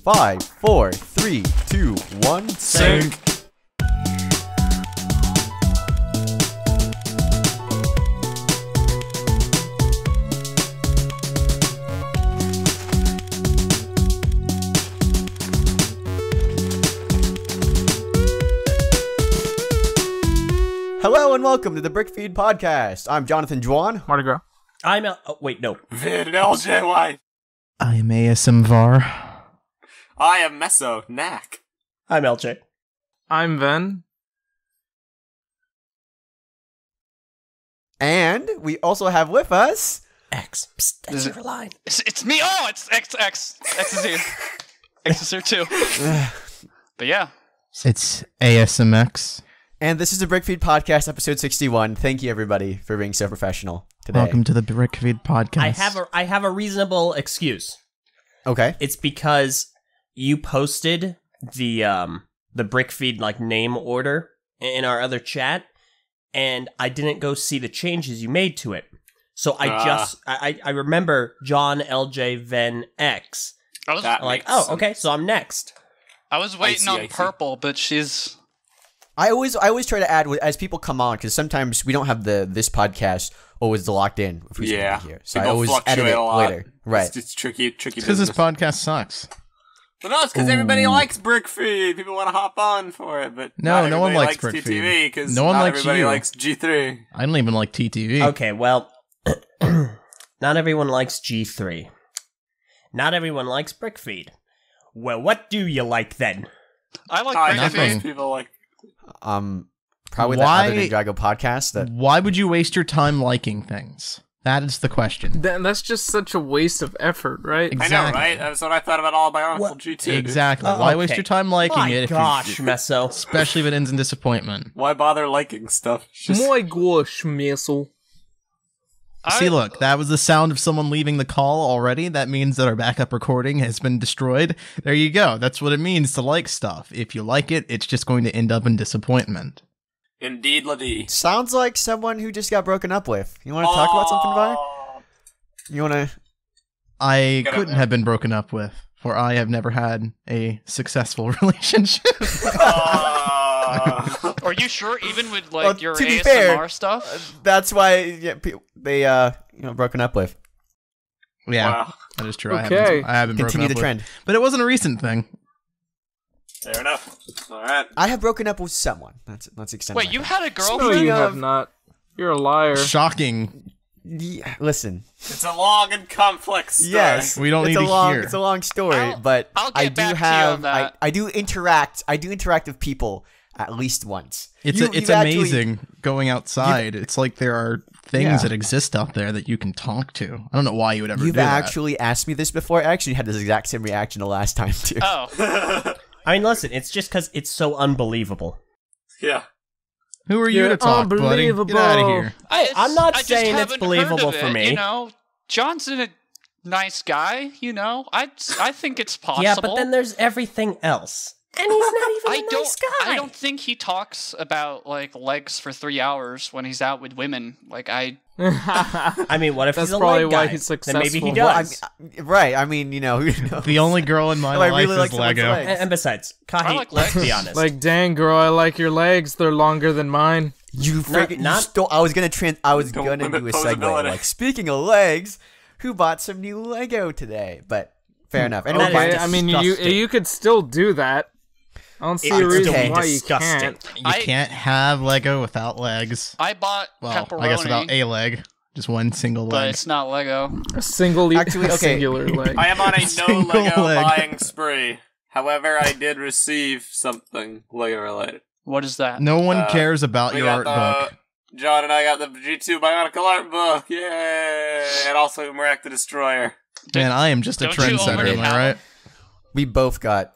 5, 4, 3, 2, 1, sync. Hello and welcome to the BrickFeed Podcast. I'm Jonathan Juan. Mardi Gras. I'm oh, wait, no. Vid and Eljay. I am ASMVAR. I am Meso, Knack. I'm Eljay. I'm Ven. And we also have with us... X. Psst, that's your line. It's me. Oh, it's X. X is here. X is here too. But yeah. It's ASMX. And this is the BrickFeed Podcast, episode 61. Thank you, everybody, for being so professional today. Welcome to the BrickFeed Podcast. I have a reasonable excuse. Okay. It's because you posted the BrickFeed like name order in our other chat, and I didn't go see the changes you made to it. So I remember John, LJ, Ven, X. I was like, oh, okay, so I'm next. I was waiting on Purple, but she's... I always try to add as people come on, because sometimes we don't have this podcast always locked in if we here. So I always edit it later. Right. It's tricky because this podcast sucks. But no, it's because everybody likes BrickFeed. People want to hop on for it, but no one likes BrickFeed TTV because no one likes everybody you. likes G3. I don't even like TTV. Okay, well, not everyone likes G3. Not everyone likes BrickFeed. Well, what do you like then? I like nothing. BrickFeed. People like... Probably the other Ninjago podcast. Why would you waste your time liking things? That is the question. That's just such a waste of effort, right? Exactly. I know, right? That's what I thought about all BIONICLE G2. Exactly. Why waste your time liking it? Gosh, Meso. Especially if it ends in disappointment. Why bother liking stuff? My gosh, Meso. See, look, that was the sound of someone leaving the call already. That means that our backup recording has been destroyed. There you go. That's what it means to like stuff. If you like it, it's just going to end up in disappointment. Indeed, Lady. Sounds like someone who just got broken up with. You want to talk about something, Vi? You want to... I couldn't have been broken up with, for I have never had a successful relationship. Are you sure? Even with like your to be ASMR fair, stuff? That's why they broken up with. Yeah, wow. That is true. Okay. I haven't Continue broken the up trend. with, but it wasn't a recent thing. Fair enough. All right. I have broken up with someone. Let's extend. Wait, you had a No, girlfriend? you have not. You're a liar. Shocking. Yeah, listen. It's a long and complex story. Yes, We don't need to hear. It's a long story, but I'll get I do back to you have. on that. I do interact with people at least once. It's You've amazing going outside. It's like there are things Yeah. that exist out there that you can talk to. I don't know why you would ever You've do that. actually asked me this before. I actually had this exact same reaction the last time too. Oh. I mean, listen, it's just because it's so unbelievable. Yeah. Who are you You're to talk, buddy? Get unbelievable. out of here. I'm not I just saying it's haven't believable heard of for it, me. You know, John's a nice guy. You know, I think it's possible. Yeah, but then there's everything else. And he's not even a nice guy. I don't think he talks about like legs for 3 hours when he's out with women. Like I mean, what if That's he's a probably leg why guy? he's Then maybe he successful. does. Right. I mean, who knows? The only girl in my Oh, I life really like is someone's Lego. legs. And besides, Kahi, I like let's legs. be honest. Like, dang, girl, I like your legs. They're longer than mine. You freaking not- you stole. I was gonna Don't do limit a segue. posability. Like, speaking of legs, who bought some new Lego today? But fair enough. Anyone buy Okay, is I mean, disgusting. you could still do that. I don't see It's a reason okay. why you disgusting. can't. You can't have Lego without legs. I bought Well, pepperoni, I guess without a leg. Just one single but leg. it's not Lego. A Actually, okay. singular leg. I am on a no Single Lego leg. buying spree. However, I did receive something Lego related. What is that? No one cares about We your got art book. John and I got the G2 BIONICLE art book. Yay! And also Umrak the Destroyer. Man, I am just a Don't you trendsetter, already am I have right? We both got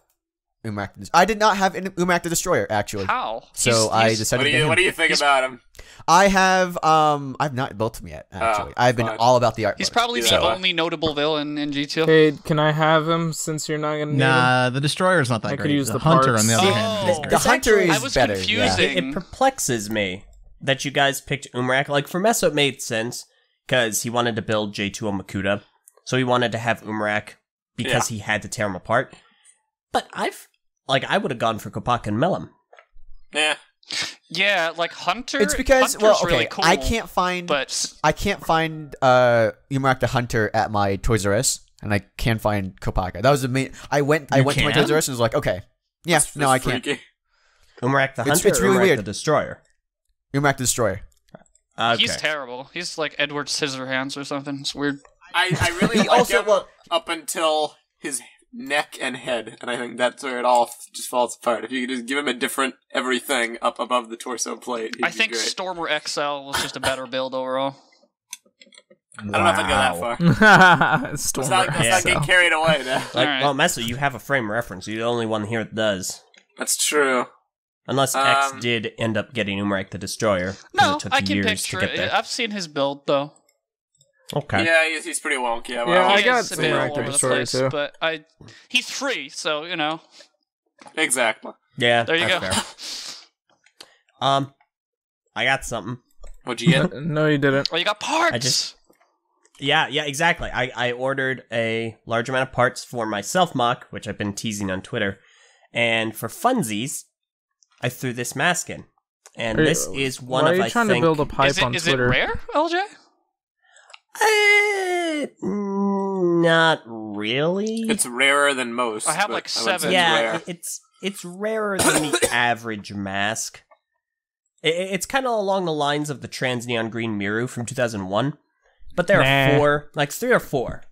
Umrak the I did not have Umrak the Destroyer, actually. How? So I decided to get him. What do you think about him? I have I've not built him yet, actually. I've been fine. all about the art. He's probably the So- only notable villain in G2. Hey, can I have him since you're not gonna need him? Nah, the Destroyer's not that I could great. use The the Hunter, parts. on the other Oh. hand, is The great. It's Hunter actually- is I was better. confusing. It perplexes me that you guys picked Umrak. Like, for Meso, it made sense, because he wanted to build J2 on Makuta, so he wanted to have Umrak because he had to tear him apart. But I would have gone for Kopaka and Melon. Yeah. Yeah, like Hunter. It's because Hunter's really cool, I can't find Umarak the Hunter at my Toys R Us, and I can find Kopaka. That was the main. I went to my Toys R Us and was like, okay, yeah, I can't. Umarak the Hunter. It's really Umarak weird. the Destroyer. Umarak the Destroyer. Okay. He's terrible. He's like Edward Scissorhands or something. It's weird. I really like him up until his neck and head, and I think that's where it all just falls apart. If you could just give him a different everything up above the torso plate, I think great. Stormer XL was just a better build overall. I don't know if I'd go that far. Stormer let's not get carried away now. Well, Meso, you have a frame reference. You're the only one here that does. That's true. Unless X did end up getting Umarak the Destroyer. No, it took I can years picture to get it. there. I've seen his build, though. Okay. Yeah, he's pretty wonky. Yeah, Well, I got a bit all Umarak the over the Destroyer place, too. but he's free, so, you know. exactly. Yeah, There you go. Fair. I got something. What'd you get? No, you didn't. Oh, you got parts! Yeah, exactly. I ordered a large amount of parts for my self-mock, which I've been teasing on Twitter. And for funsies, I threw this mask in. And this is one of, I think... Why are you trying to build a pipe on is Twitter? Is it rare, LJ? Not really. It's rarer than most. I have like 7. Yeah, it's rarer than the average mask. It's kind of along the lines of the trans neon green Miru from 2001, but there are 3 or 4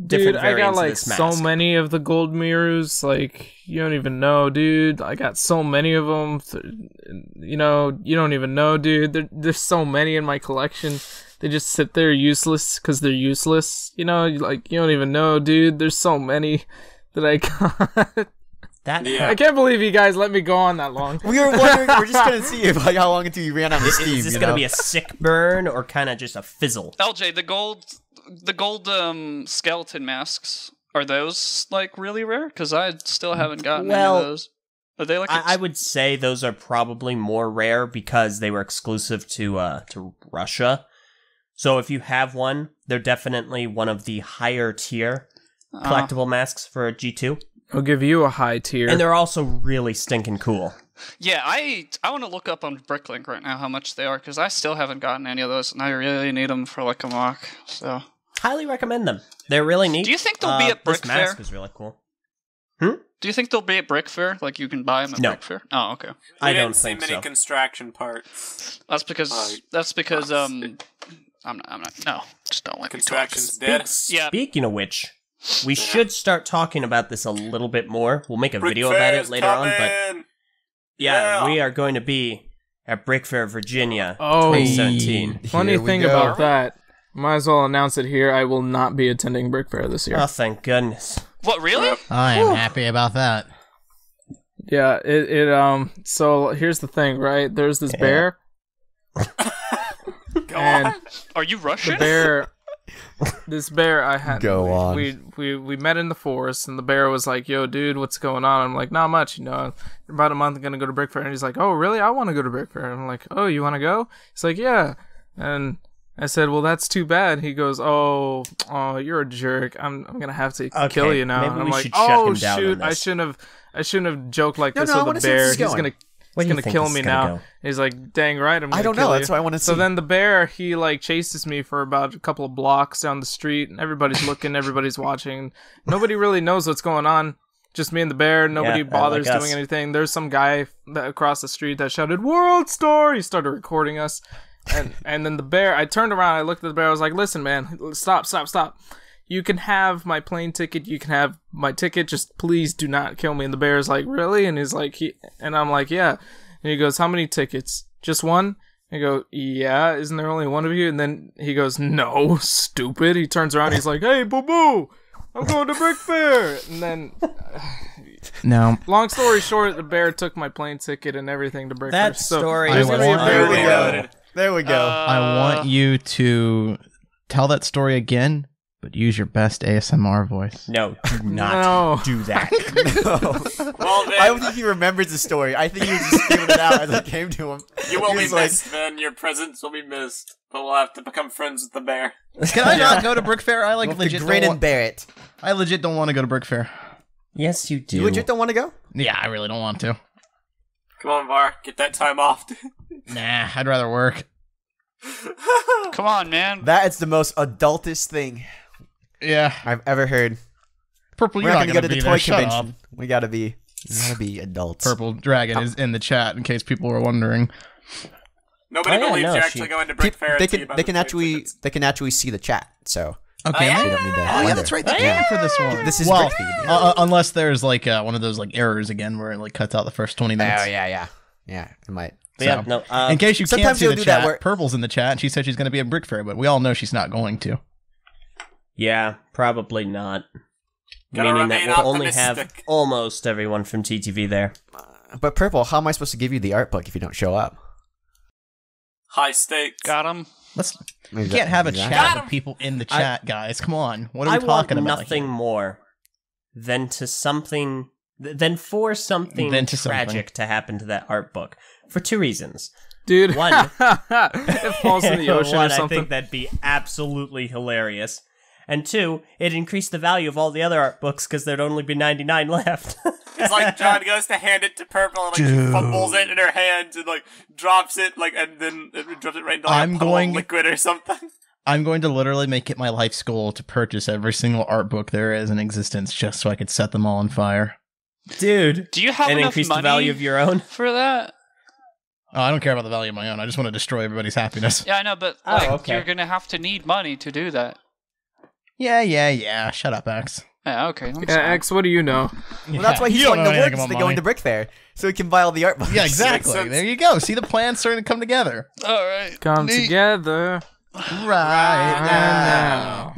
different dude, variants I got like of this mask. so many of the gold mirrors, like you don't even know, dude. I got so many of them. You know, you don't even know, dude. There's so many in my collection. They just sit there useless because they're useless. You know, like you don't even know, dude. There's so many that I got. I can't believe you guys let me go on that long. We were wondering. We're just gonna see if how long until you ran out of steam. Is this gonna be a sick burn or kind of just a fizzle? LJ, the gold skeleton masks, are those like really rare? Because I still haven't gotten any of those. Are they like? I would say those are probably more rare because they were exclusive to Russia. So if you have one, they're definitely one of the higher tier collectible masks for a G2. I'll give you a high tier. And they're also really stinking cool. Yeah, I want to look up on Bricklink right now how much they are, because I still haven't gotten any of those, and I really need them for like a mock, so... Highly recommend them. They're really neat. Do you think they'll be at Brick Fair? This mask is really cool. Do you think they'll be at Brick Fair? Like, you can buy them at Brick Fair? Oh, okay. I don't didn't see think many so. construction parts. That's because, I'm not, no, just don't let me talk. Construction's dead. Yeah. Speaking of which, we should start talking about this a little bit more. We'll make a video about it later on, but yeah, we are going to be at Brick Fair, Virginia, 2017. Funny thing about that, might as well announce it here, I will not be attending Brick Fair this year. Oh, thank goodness. What, really? I am happy about that. Yeah, so here's the thing, right? There's this bear. And are you Russian? This bear I had. Go on. We met in the forest, and the bear was like, "Yo, dude, what's going on?" I'm like, "Not much, you know. About a month, I'm gonna go to Brick Fair." And he's like, "Oh, really? I want to go to Brick Fair." And I'm like, "Oh, you want to go?" He's like, "Yeah." And I said, "Well, that's too bad." He goes, "Oh, you're a jerk. I'm gonna have to kill you now." Maybe and I'm we like, should shut him down shoot, on this. I shouldn't have joked like this I with wanna the see where bear. this is He's going. gonna kill me now. And he's like, "Dang right, I'm gonna I don't kill know. you." That's what I want to see. So then the bear, he like chases me for about a couple of blocks down the street, and everybody's looking, everybody's watching. Nobody really knows what's going on. Just me and the bear. Nobody bothers doing anything. There's some guy across the street that shouted, "World Star!" He started recording us. And then the bear, I turned around, I looked at the bear, I was like, "Listen, man, stop. You can have my plane ticket, you can have my ticket, just please do not kill me." And the bear's like, "Really?" And he's like, and I'm like, "Yeah." And he goes, "How many tickets? Just one?" I go, "Yeah, isn't there only one of you?" And then he goes, "No, stupid." He turns around, he's like, "Hey, boo-boo, I'm going to Brick Fair." And then... No. Long story short, the bear took my plane ticket and everything to Brick Fair. That story is was There we go. I want you to tell that story again, but use your best ASMR voice. No, do not do that. No. Well, then, I don't think he remembers the story. I think he was just giving it out as it came to him. you will be missed, man. Your presence will be missed. But we'll have to become friends with the bear. Can I not go to Brick Fair? I legit grin and bear it. I legit don't want to go to Brick Fair. Yes, you do. You legit don't want to go? Yeah, I really don't want to. Come on, Var. Get that time off. Nah, I'd rather work. Come on, man. That is the most adultist thing I've ever heard. Purple, We're you're not not going to going go to the toy convention. We gotta be adults. Purple Dragon is in the chat in case people were wondering. Nobody believes you're actually going to Brick Fair. They can actually see the chat. So okay, we don't need to wonder. that's right. They can for this one. This is BrickFeed. Unless there's like one of those like errors again where it like cuts out the first 20 minutes. Oh yeah, it might. So, yeah, no. In case you can't see the do chat, that Purple's in the chat, and she said she's going to be at Brick Fair, but we all know she's not going to. Yeah, probably not. Gotta Meaning that remain we'll only have optimistic. almost everyone from TTV there. But Purple, how am I supposed to give you the art book if you don't show up? High stakes. Got him. You can't have a chat with people in the chat, guys. Come on. What are we talking about? I want nothing more than for something tragic to happen to that art book. For two reasons. Dude, One, it falls in the ocean or something. I think that'd be absolutely hilarious. And two, it increased the value of all the other art books because there'd only be 99 left. It's like John goes to hand it to Purple and like she fumbles it in her hands and like drops it and then it drops it right into like, a puddle of liquid or something. I'm going to literally make it my life's goal to purchase every single art book there is in existence just so I could set them all on fire. Dude, do you have and enough increase money the value of your own for that? Oh, I don't care about the value of my own. I just want to destroy everybody's happiness. Yeah, I know, but you're gonna have to need money to do that. Yeah. Shut up, X. Yeah, okay. X, what do you know? Well, that's why he's wanting to work to go into Brick Fair, so he can buy all the art books. Yeah, exactly. There you go. See the plans starting to come together. All right. Come together right now.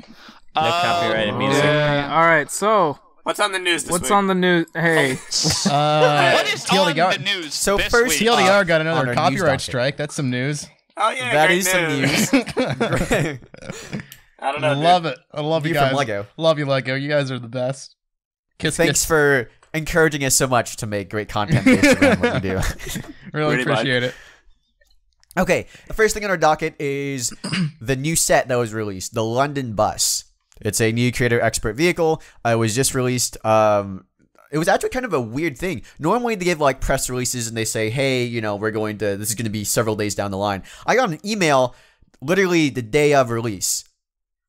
No copyrighted music. Yeah. All right, so what's on the news this week? What's on the news? Hey. What is on the news So this first, week? TLDR got another copyright strike. That's some news. Oh yeah, that is some news. I don't know. Love it. I love you guys. From LEGO. Love you, LEGO. You guys are the best. Thanks for encouraging us so much to make great content based around what we do. Really appreciate it. Okay, the first thing on our docket is the new set that was released, the London Bus. It's a new creator expert vehicle. It was just released. It was actually kind of a weird thing. Normally they give like press releases and they say, hey, this is going to be several days down the line. I got an email literally the day of release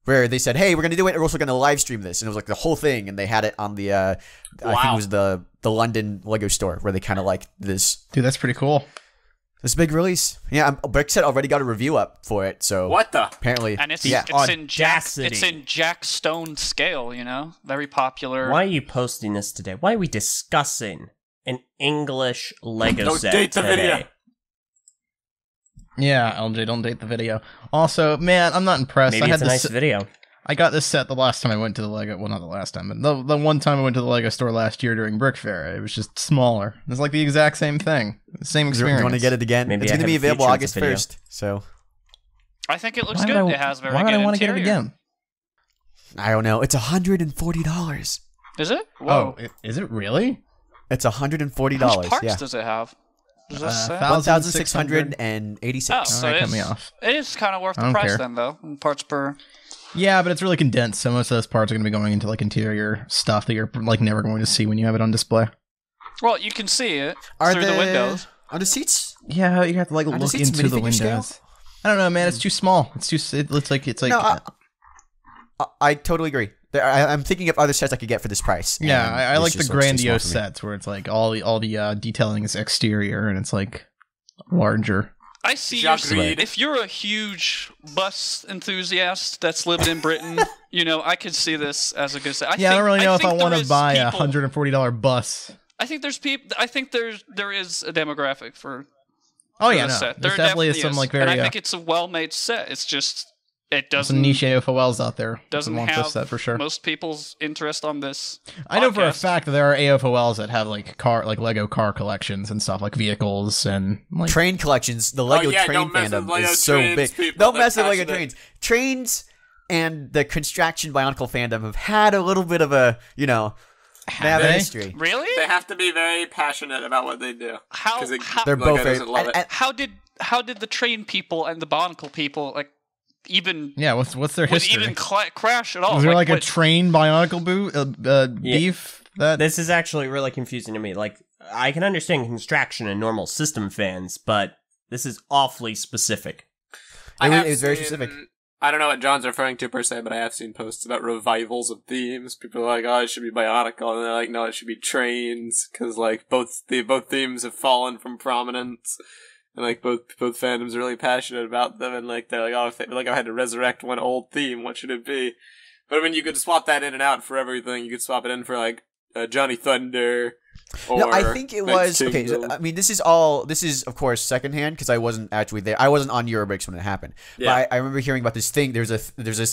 where they said, hey, we're going to do it. We're also going to live stream this. And it was like the whole thing. And they had it on the, I think it was the London Lego store where they kind of like this. Dude, that's pretty cool. This big release. Yeah, BrickFeed already got a review up for it. So what the? Apparently. And it's in Jack Stone scale, very popular. Why are you posting this today? Why are we discussing an English Lego Don't set date the today? video. Yeah, LJ, don't date the video. Also, man, I'm not impressed. Maybe it's a nice video. I got this set the last time I went to the Lego. Well, not the last time, but the one time I went to the Lego store last year during Brick Fair. It was just smaller. It's like the exact same thing. The same experience. You want to get it again? Maybe it's going to be available August 1st. So I think it looks good. It has very good Why would I want to interior. get it again? I don't know. It's $140. Is it? Whoa. Oh, is it really? It's $140. How much parts yeah. does it have? Does this say? 1,686. Oh, so cut me off. it is kind of worth the don't price care. then, though. Parts per. Yeah, but it's really condensed, so most of those parts are going to be going into like interior stuff that you're like never going to see when you have it on display. Well, you can see it through the windows. Are the seats? Yeah, you have to like look into the windows. Scale? I don't know, man. It's too small. It looks like it's like. No, I totally agree. I'm thinking of other sets I could get for this price. Yeah, I like the grandiose sets where it's like all the detailing is exterior and it's like larger. I see if you're a huge bus enthusiast that's living in Britain, I could see this as a good set. I don't really know if I want to buy a $140 bus. I think there's people. I think there is a demographic for. Oh yeah, set. There definitely is some like very. And I think it's a well-made set. It's just it doesn't. Some niche AFOLs out there doesn't want have this set for sure. Most people's interest on this. I know for a fact that there are AFOLs that have like Lego car collections and stuff like vehicles and like train collections. The Lego train fandom is so big. Don't mess with Lego trains. Trains and the Construction BIONICLE fandom have had a little bit of a they have a history. Really? They have to be very passionate about what they do. They're both very. How did the train people and the BIONICLE people even? Yeah, what's their history? Even crash at all? Was there like a train BIONICLE beef This is actually really confusing to me. Like, I can understand construction and normal system fans, but this is awfully specific. It was very specific. I don't know what John's referring to per se, but I have seen posts about revivals of themes. People are like, "Oh, it should be Bionicle," and they're like, "No, it should be trains," because like both themes have fallen from prominence, and like both fandoms are really passionate about them, and like they're like, "Oh, if I had to resurrect one old theme, what should it be?" But I mean, you could swap that in and out for everything. You could swap it in for like Johnny Thunder. No, I think it was okay. So, I mean, this is of course secondhand because I wasn't actually there. I wasn't on Eurobricks when it happened. Yeah. But I remember hearing about this thing. There's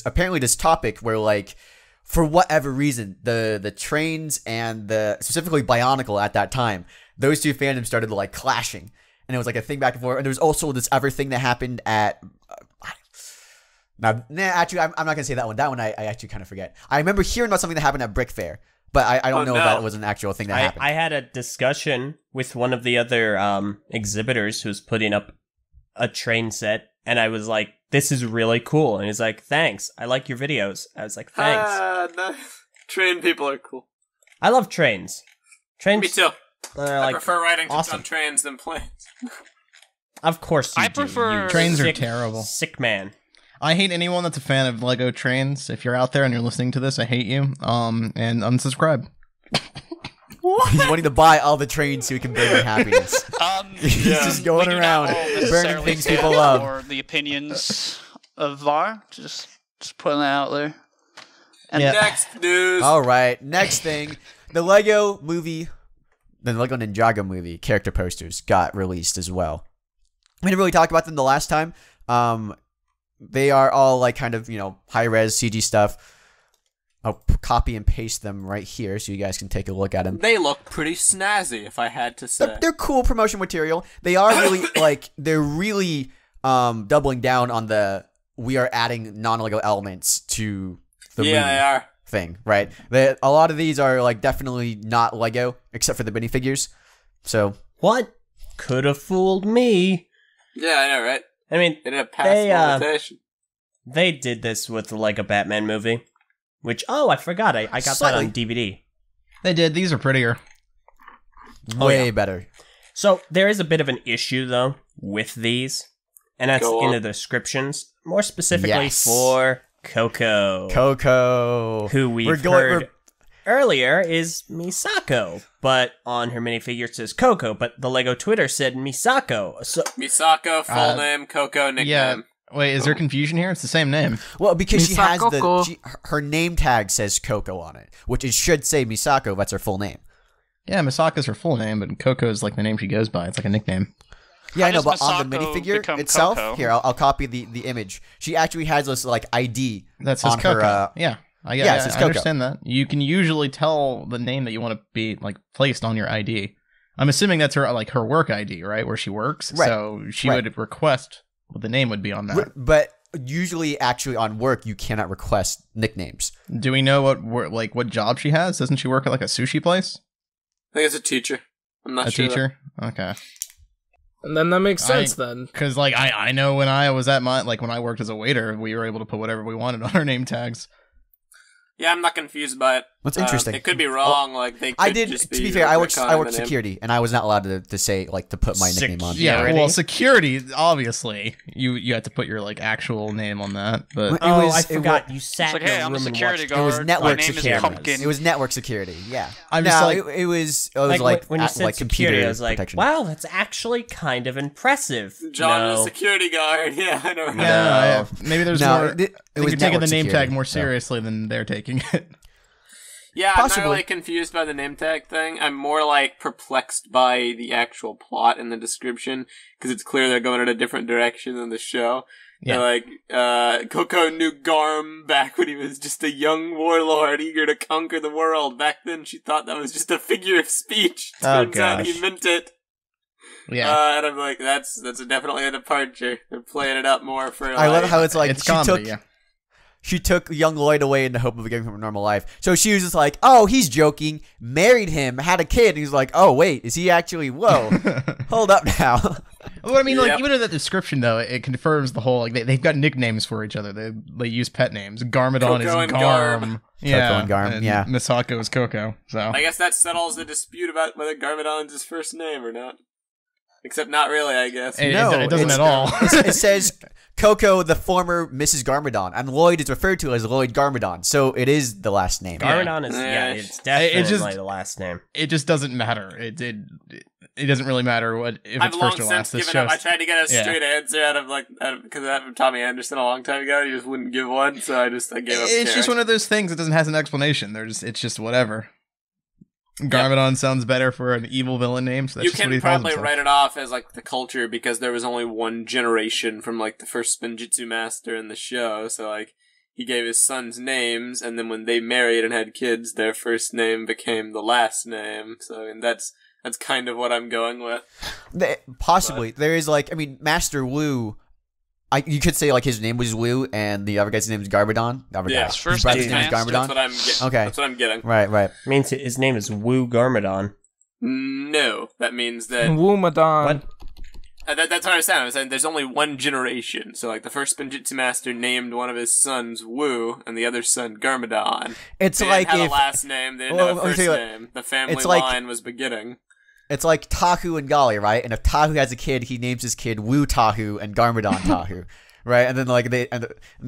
apparently this topic where like for whatever reason the trains and specifically Bionicle at that time, those two fandoms started like clashing, and it was like a thing back and forth. And there was also this other thing that happened at. Actually, I'm not gonna say that one. That one I actually kind of forget. I remember hearing about something that happened at Brick Fair. But I don't know if that was an actual thing that happened. I had a discussion with one of the other exhibitors who's putting up a train set, and I was like, "This is really cool." And he's like, "Thanks, I like your videos." I was like, "Thanks." No. Train people are cool. I love trains. Trains. Me too. I like, prefer riding awesome. on trains than planes. Of course you do. I prefer... Trains are terrible. Sick man. I hate anyone that's a fan of Lego trains. If you're out there and you're listening to this, I hate you. And unsubscribe. He's wanting to buy all the trains so he can burn their happiness. He's just going around burning things people love. Or the opinions of VAR. Just putting that out there. And next news. All right, next thing. The LEGO movie, the LEGO Ninjago movie character posters got released as well. We didn't really talk about them the last time. They are all like kind of, high-res CG stuff. I'll copy and paste them right here so you guys can take a look at them. They look pretty snazzy, if I had to say. They're cool promotion material. They are really, they're really doubling down on we are adding non-LEGO elements to the movie they are. thing, right? A lot of these are, definitely not LEGO, except for the minifigures. So. What? Could have fooled me. Yeah, I know, right? I mean, they did this with the Lego Batman movie, which, I forgot, I got that on DVD. They did. These are prettier. Way better. So, there is a bit of an issue, though, with these, and that's in the descriptions, more specifically for Coco. Who we've heard earlier is Misako, but on her minifigure it says Coco, but the LEGO Twitter said Misako. So Misako, full name, Coco, nickname. Yeah. Wait, is there confusion here? It's the same name. Well, because she has Misako. her name tag says Coco on it, which it should say Misako. That's her full name. Yeah, Misako's her full name, but Coco is like the name she goes by. It's like a nickname. Yeah, I know, but on the Misako minifigure itself, Coco? here, I'll copy the image. She actually has this ID That says on Coco. her. I Coco. understand that. You can usually tell the name that you want to be placed on your ID. I'm assuming that's her work ID, right, where she works. Right. So she would request what the name would be on that. But usually, actually, on work, you cannot request nicknames. Do we know what job she has? Doesn't she work at a sushi place? I think it's a teacher. I'm not sure. A teacher? Okay. And then that makes sense then. Because I know when I was at when I worked as a waiter, we were able to put whatever we wanted on our name tags. Yeah, I'm not confused by it. That's interesting. It could be wrong. They could to be fair, I worked security, and I was not allowed to say to put my nickname on. Yeah, well, security, obviously, you had to put your actual name on that. But I forgot. You sat in hey, a I'm a room and security watched. guard. It was network My name security. is Pumpkin. It was network security. Yeah, I'm just it was when you said security, I was like, protection. wow, that's actually kind of impressive. John, the security guard. Yeah, I know. Yeah, maybe there's more. It was you're taking the name security, tag more seriously than they're taking it. Yeah, Possibly. I'm not really confused by the name tag thing. I'm more perplexed by the actual plot and the description, because it's clear they're going in a different direction than the show. Yeah. They're Coco knew Garm back when he was just a young warlord eager to conquer the world. Back then she thought that was just a figure of speech. Turns out he meant it. Yeah. And I'm like, that's definitely a departure. They're playing it up more for I love how it's it's comedy, She took young Lloyd away in the hope of giving him a normal life. So she was just like, oh, he's joking, married him, had a kid. And he's like, oh, wait, is he actually, whoa, hold up now. Well, I mean, like, even in that description, though, it confirms the whole, like, they've got nicknames for each other. They use pet names. Garmadon is Garm. Yeah. Coco and Garm, yeah. Misako is Coco, so. I guess that settles the dispute about whether Garmadon's his first name or not. Except not really, I guess. It doesn't at all. It says Coco, the former Mrs. Garmadon, and Lloyd is referred to as Lloyd Garmadon, so it is the last name. Garmadon is, it's definitely the last name. It just doesn't matter. It doesn't really matter if it's first or last. I've long since given up. I tried to get a straight answer out of because I had Tommy Anderson a long time ago. He just wouldn't give one, so I gave up. It's just one of those things that doesn't have an explanation. It's just whatever. Garmadon sounds better for an evil villain name, so that's just what he calls himself. You can probably write it off as like the culture because there was only one generation from like the first Spinjitzu master in the show, so like he gave his sons names, and then when they married and had kids, their first name became the last name. So and that's kind of what I'm going with. Possibly. There is like, I mean, Master Wu, you could say like his name was Wu and the other guy's name is Garbadon. His first name is Garbadon. That's what I'm getting. Right. Means his name is Wu Garmadon. No, that means that Wu-Madon. What? That's what I was saying. I was saying there's only one generation. So like the first Spinjitzu master named one of his sons Wu and the other son Garmadon. It's they like didn't have if a last name, they didn't have a first name. The family line was beginning. It's like Tahu and Gali, right? And if Tahu has a kid, he names his kid Wu Tahu and Garmadon Tahu, right? And then like they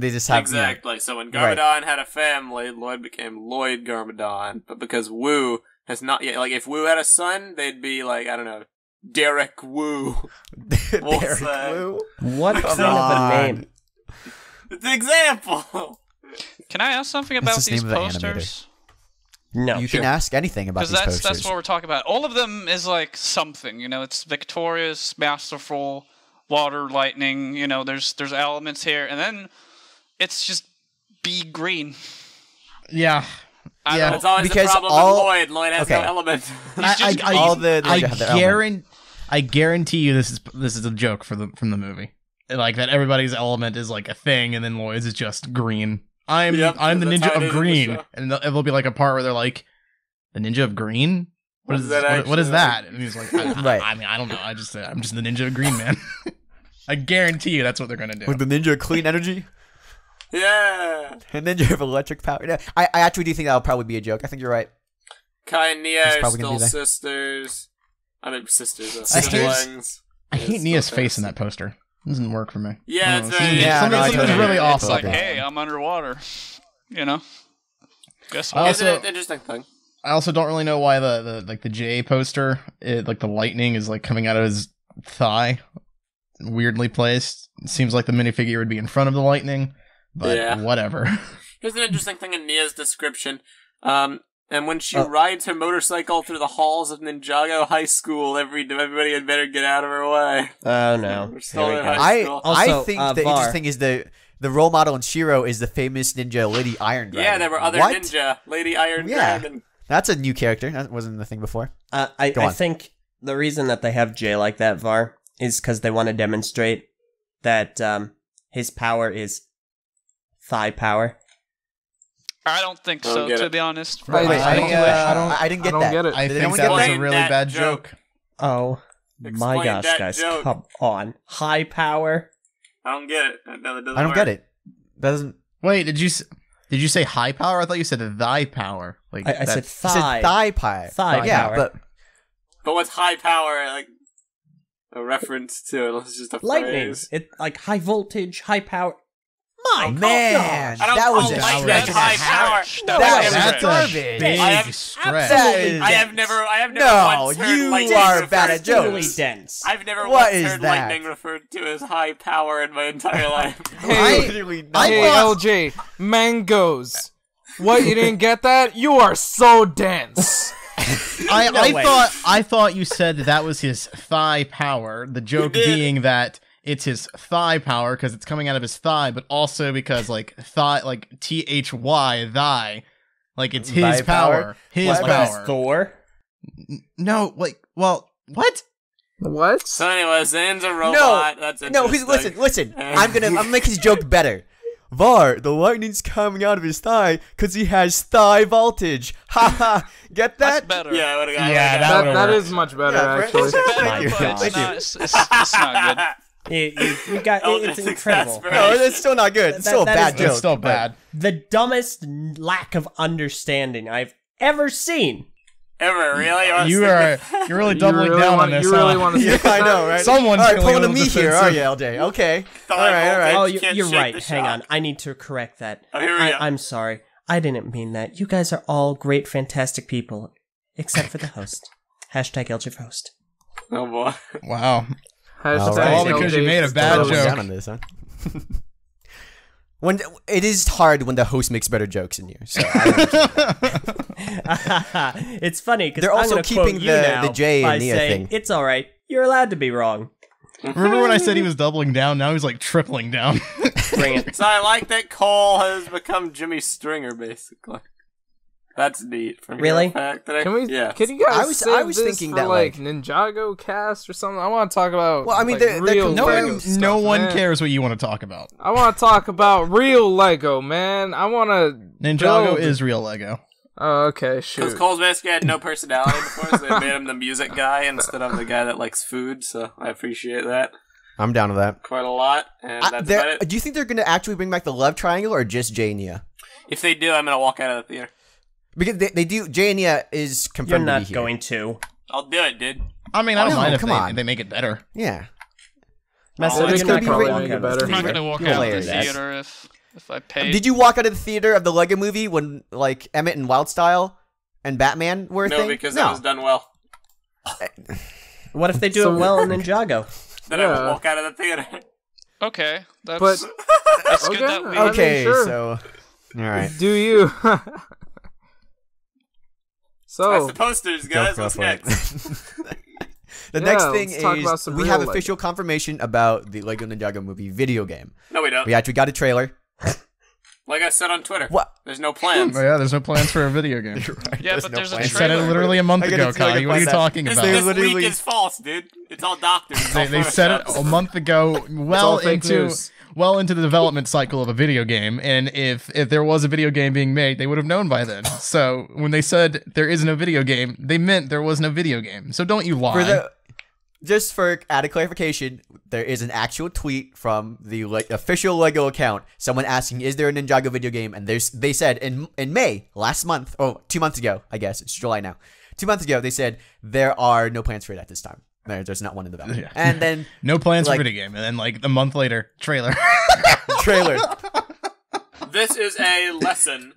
just have exactly. So when Garmadon had a family, Lloyd became Lloyd Garmadon. But because Wu has not yet, like if Wu had a son, they'd be like I don't know, Derek Wu. Derek Wu. What kind of a name? It's an example. Can I ask something about these posters? No, you can ask anything about these posters. Because that's what we're talking about. All of them is like something, it's victorious, masterful, water, lightning, there's elements here, and then it's just be green. Yeah. That's always the problem with Lloyd. Lloyd has no element. I guarantee you this is a joke from the movie. Like that everybody's element is like a thing, and then Lloyd's is just green. I'm the ninja of green, and there'll be like a part where they're like, the ninja of green. What is that? And he's like, I don't know. I'm just the ninja of green, man. I guarantee you that's what they're gonna do. With the ninja of clean energy. Yeah. And ninja of electric power. Yeah, I actually do think that'll probably be a joke. I think you're right. Kai and Nia are still sisters. I mean sisters. Siblings. I hate Nia's face in that poster. It doesn't work for me. Yeah, it's something's really off. It's like, hey, I'm underwater. Guess what? Also, it's an interesting thing. I also don't really know why the J poster, like the lightning is like coming out of his thigh, weirdly placed. It seems like the minifigure would be in front of the lightning, but whatever. Here's an interesting thing in Nia's description. And when she rides her motorcycle through the halls of Ninjago High School, everybody had better get out of her way. Oh no! We're still in high school. I think the interesting is the role model in Shiro is the famous ninja Lady Iron Dragon. Yeah, there were other ninja Lady Iron Dragon. That's a new character. That wasn't the thing before. I think the reason that they have Jay like that, Var, is because they want to demonstrate that his power is thigh power. I don't think so, to be honest. I didn't get that. I think that was a really bad joke. Oh my gosh, guys, come on. High power? I don't get it. I don't get it. That doesn't... Wait, did you say high power? I thought you said thy power. Like I said thigh. I said thigh power. Thigh power. But what's high power? Like a reference to? It's just a lightning. phrase. It like high voltage, high power. My man, that was a stretch. High power. That's a big stretch. I have never once heard lightning you are bad at jokes. Dense. I've never once heard lightning referred to as high power in my entire life. Hey, LJ, mangoes. What, you didn't get that? You are so dense. I thought you said that was his thigh power. The joke being that it's his thigh power because it's coming out of his thigh, but also because like thigh, like THY, thy, like it's his power. His power. Thor? No, like, well, what? What? So anyway, Zane's a robot. That's interesting. Listen. I'm gonna make his joke better. Var, the lightning's coming out of his thigh because he has thigh voltage. Haha, get that? That's better. Yeah, That is much better, actually. Thank you. It's not good. You got it's incredible. No, it's still not good. It's still a bad joke. It's still bad. The dumbest lack of understanding I've ever seen. Ever, really? You're really doubling down on this. You really want to Yeah, I know, right? Someone's all right, feeling pulling a to me little here, are you, defensive. LJ? Okay. All right. Oh, Can't you're shake right. the Hang on. shock. I need to correct that. Oh, here we go. I'm sorry. I didn't mean that. You guys are all great, fantastic people, except for the host. Hashtag Eljay for host. Oh boy. Wow. Hashtag All because you made a bad Doubling joke. down on this, huh? When it is hard when the host makes better jokes than you. So It's funny because They're also keeping the J by and Nia saying, thing. It's all right. You're allowed to be wrong. Remember when I said he was doubling down? Now he's like tripling down. Bring it. So I like that Cole has become Jimmy Stringer, basically. That's neat. From Really? your fact that Can we? Yeah. Can you guys I was save this thinking for that, like like- Ninjago cast or something? I want to talk about. Well, I mean, like, they're real No Lego one, stuff, no one man. cares what you want to talk about. I want to talk about real Lego, man. I want to. Ninjago is real Lego. Oh, okay, Because shoot. Cole's basically had no personality before, so they made him the music guy instead of the guy that likes food, so I appreciate that I'm down with that. quite a lot, and that's about it. Do you think they're going to actually bring back the love triangle or just Jay and Nia? If they do, I'm going to walk out of the theater. Because they do. Jay and Nia is You're confirmed to be not here. going to. I'll do it, dude. I mean, I don't No, mind if come on. they make it better. Yeah. Meso, Oh, they you're could not be going to really walk make it out of the better. I'm not theater. gonna walk You're out of the hilarious. theater if I paid. Did you walk out of the theater of the Lego movie when like Emmett and Wildstyle and Batman were a No, thing? because that was done well. What if they do So- it well in Ninjago? Then I will Yeah. walk out of the theater. Okay, that's But that's okay, good. That we I mean, Okay, sure. so all right. do you? That's So the posters, guys. Go What's for it. next? The Yeah, next thing let's talk about is some we real have Lego. official confirmation about the Lego Ninjago movie video game. No, we don't. We actually got a trailer. Like I said on Twitter. What? There's no plans. Oh yeah, there's no plans for a video game. Yeah, but there's a I trailer. said it literally a month I gotta- ago, I Kai. gotta What are you find that. talking This, about? They this literally- leak is false, dude. It's all doctored. It's all They said it photoshopped. a month ago, all fake news. well into the development cycle of a video game, and if there was a video game being made, they would have known by then. So when they said there is no video game, they meant there was no video game. So don't you lie. Just for added clarification, there is an actual tweet from the official Lego account. Someone asking, "Is there a Ninjago video game?" And they said in May last month, 2 months ago, I guess it's July now. 2 months ago, they said there are no plans for it at this time. There's not one in development. Yeah. And then No plans like- for video game, and then like a month later, trailer. trailer. This is a lesson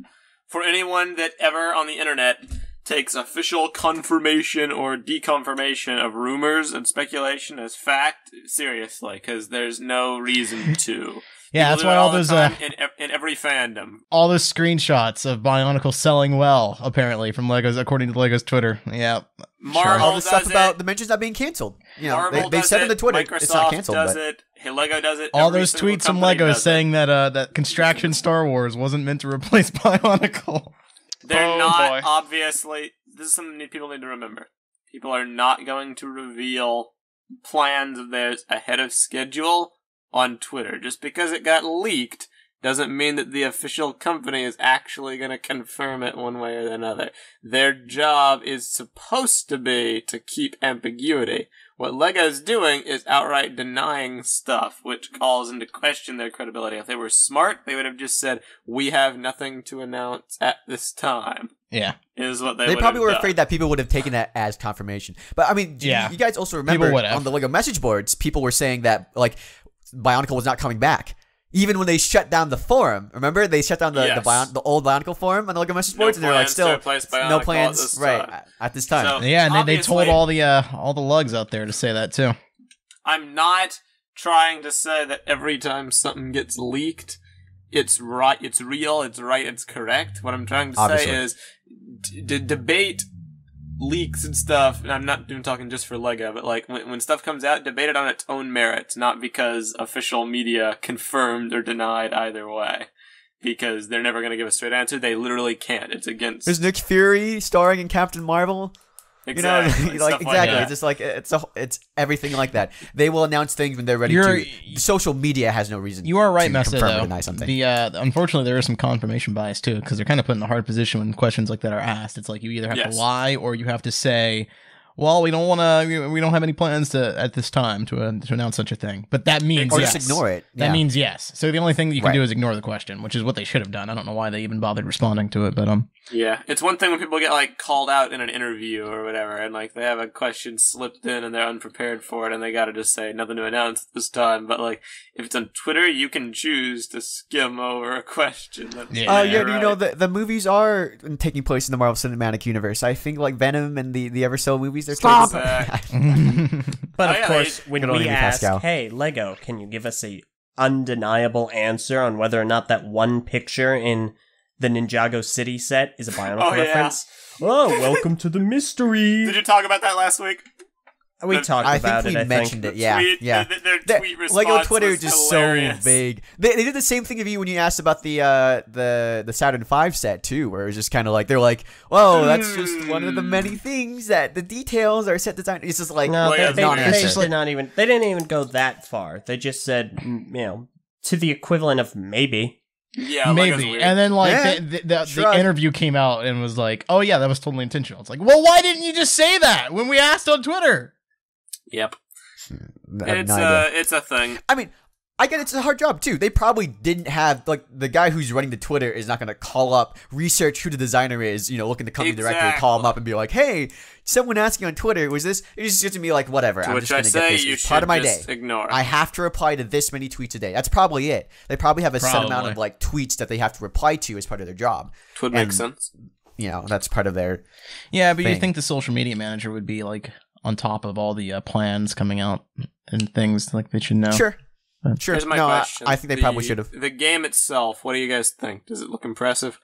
for anyone that ever on the internet takes official confirmation or deconfirmation of rumors and speculation as fact seriously, because there's no reason to. Yeah, that's People do why it all the those time in every fandom. all those screenshots of Bionicle selling well, apparently from Legos, according to Legos Twitter. Yeah, Marvel All the does stuff it. about Dimensions not being canceled. You know, Marvel they does said it. in the Twitter Microsoft it's not canceled. does But it. Hey, Lego does it. all Every those single tweets from company Legos does it. saying that Construction Star Wars wasn't meant to replace Bionicle. They're Oh, not, boy. obviously. This is something people need to remember. People are not going to reveal plans of theirs ahead of schedule on Twitter. Just because it got leaked doesn't mean that the official company is actually going to confirm it one way or another. Their job is supposed to be to keep ambiguity. What Lego's doing is outright denying stuff, which calls into question their credibility. If they were smart, they would have just said, "We have nothing to announce at this time." Yeah, Is what they they would probably have were done. afraid that people would have taken that as confirmation. But I mean, Yeah. you guys also People remember would have. on the Lego message boards, people were saying that like Bionicle was not coming back. Even when they shut down the forum, remember they shut down the Yes. the old Bionicle forum on the Lego message No boards, and they're like plans to still replace no Bionicle plans at this right time. at this time. So- yeah, and they told Obviously- all the lugs out there to say that too. I'm not trying to say that every time something gets leaked, it's right, it's real, it's right, it's correct. What I'm trying to Obviously. say is debate leaks and stuff. And I'm not even talking just for Lego, but like when stuff comes out, debate it on its own merits, not because official media confirmed or denied either way. Because they're never going to give a straight answer. They literally can't. It's against. Is Nick Fury starring in Captain Marvel? Exactly. like exactly. It's just like it's everything like that. They will announce things when they're ready to. Social media has no reason. You are right, to Meso, confirm or though. deny something. Unfortunately, there is some confirmation bias too, because they're kind of put in a hard position when questions like that are asked. It's like you either have to lie or you have to say, "Well, we don't want to. We don't have any plans at this time to announce such a thing." But that means or yes. just ignore it. That means yes. So the only thing that you can do is ignore the question, which is what they should have done. I don't know why they even bothered responding to it, but Yeah, it's one thing when people get like called out in an interview or whatever, and like they have a question slipped in and they're unprepared for it, and they gotta just say nothing to announce this time. But like if it's on Twitter, you can choose to skim over a question. You know the movies are taking place in the Marvel Cinematic Universe. I think like Venom and the Eversole movies. They're Stop But of course, when Good on we you, ask, Pascal. "Hey, Lego, can you give us a undeniable answer on whether or not that one picture in the Ninjago City set is a Bionicle reference?" Oh, welcome to the mystery. Did you talk about that last week? We talked about it. I think we mentioned it. Yeah, yeah. Their tweet response Lego Twitter was is just hilarious. so vague. They did the same thing of you when you asked about the Saturn V set too, where it was just kind of like they're like, "Oh, that's just one of the many things that the details are set design." It's just like No, they non-answer. did not even. They didn't even go that far. They just said, to the equivalent of maybe. Yeah, Lego's maybe. weird. And then like Yeah. the interview came out and was like, "Oh yeah, that was totally intentional." It's like, well, why didn't you just say that when we asked on Twitter? Yep. I have no idea. It's a thing. I mean, I get it's a hard job too. They probably didn't have like the guy who's running the Twitter is not going to call up, research who the designer is, look at the company director, call him up and be like, "Hey, someone asking on Twitter, was this?" It's just to be like, whatever. I'm just going to get this. It's part of my day. Ignore. I have to reply to this many tweets a day. That's probably it. They probably have a set amount of like tweets that they have to reply to as part of their job. Would make sense. That's part of their. Yeah, but thing. you think the social media manager would be like on top of all the plans coming out and things like they should know. Sure. Here's my question. I think they probably should have. The game itself, what do you guys think? Does it look impressive?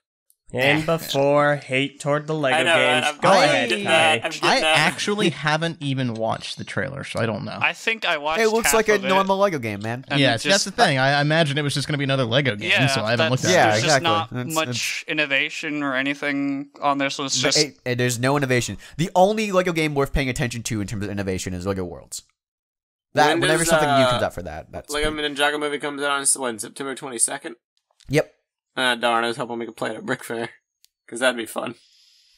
And before hate toward the Lego I know, games, right? go ahead, Kai. I actually haven't even watched the trailer, so I don't know. I think I watched. It looks half like a of it, normal Lego game, man. and Yeah, it that's the thing. I imagine it was just going to be another Lego game, so I haven't looked at Yeah, it. There's exactly. just not That's- much innovation or anything on there, so it's just There's no innovation. The only Lego game worth paying attention to in terms of innovation is Lego Worlds. That whenever something new comes out for that's Lego pretty- Ninjago Movie comes out on September 22nd. Yep, Darn, I was hoping we could play it at Brick Fair. Because that'd be fun.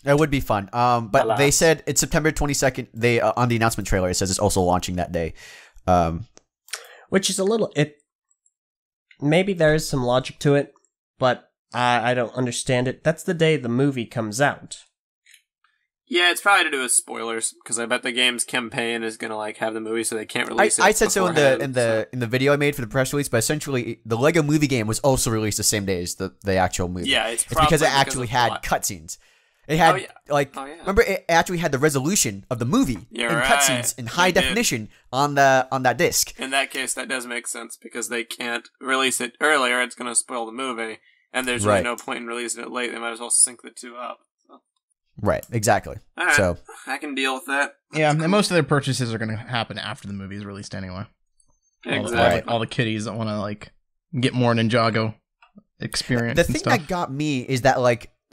it would be fun. But Alas. they said it's September 22nd. They on the announcement trailer it says it's also launching that day. Which is a little maybe there is some logic to it, but I don't understand it. That's the day the movie comes out. Yeah, it's probably to do with spoilers. Because I bet the game's campaign is going to have the movie so they can't release it. I said so in beforehand, the video I made for the press release, but essentially the Lego Movie game was also released the same day as the actual movie. Yeah, it's because it probably actually of had plot. cutscenes. It had remember it actually had the resolution of the movie You're and right. cutscenes in high It did. definition on that disc. In that case, that does make sense because they can't release it earlier. It's going to spoil the movie, and there's really Right. no point in releasing it late. They might as well sync the two up. So. Right, exactly. All right, So I can deal with that. Yeah, and most of their purchases are going to happen after the movie is released anyway. Exactly. All the kiddies that want to get more Ninjago experience. the and thing stuff. that got me is that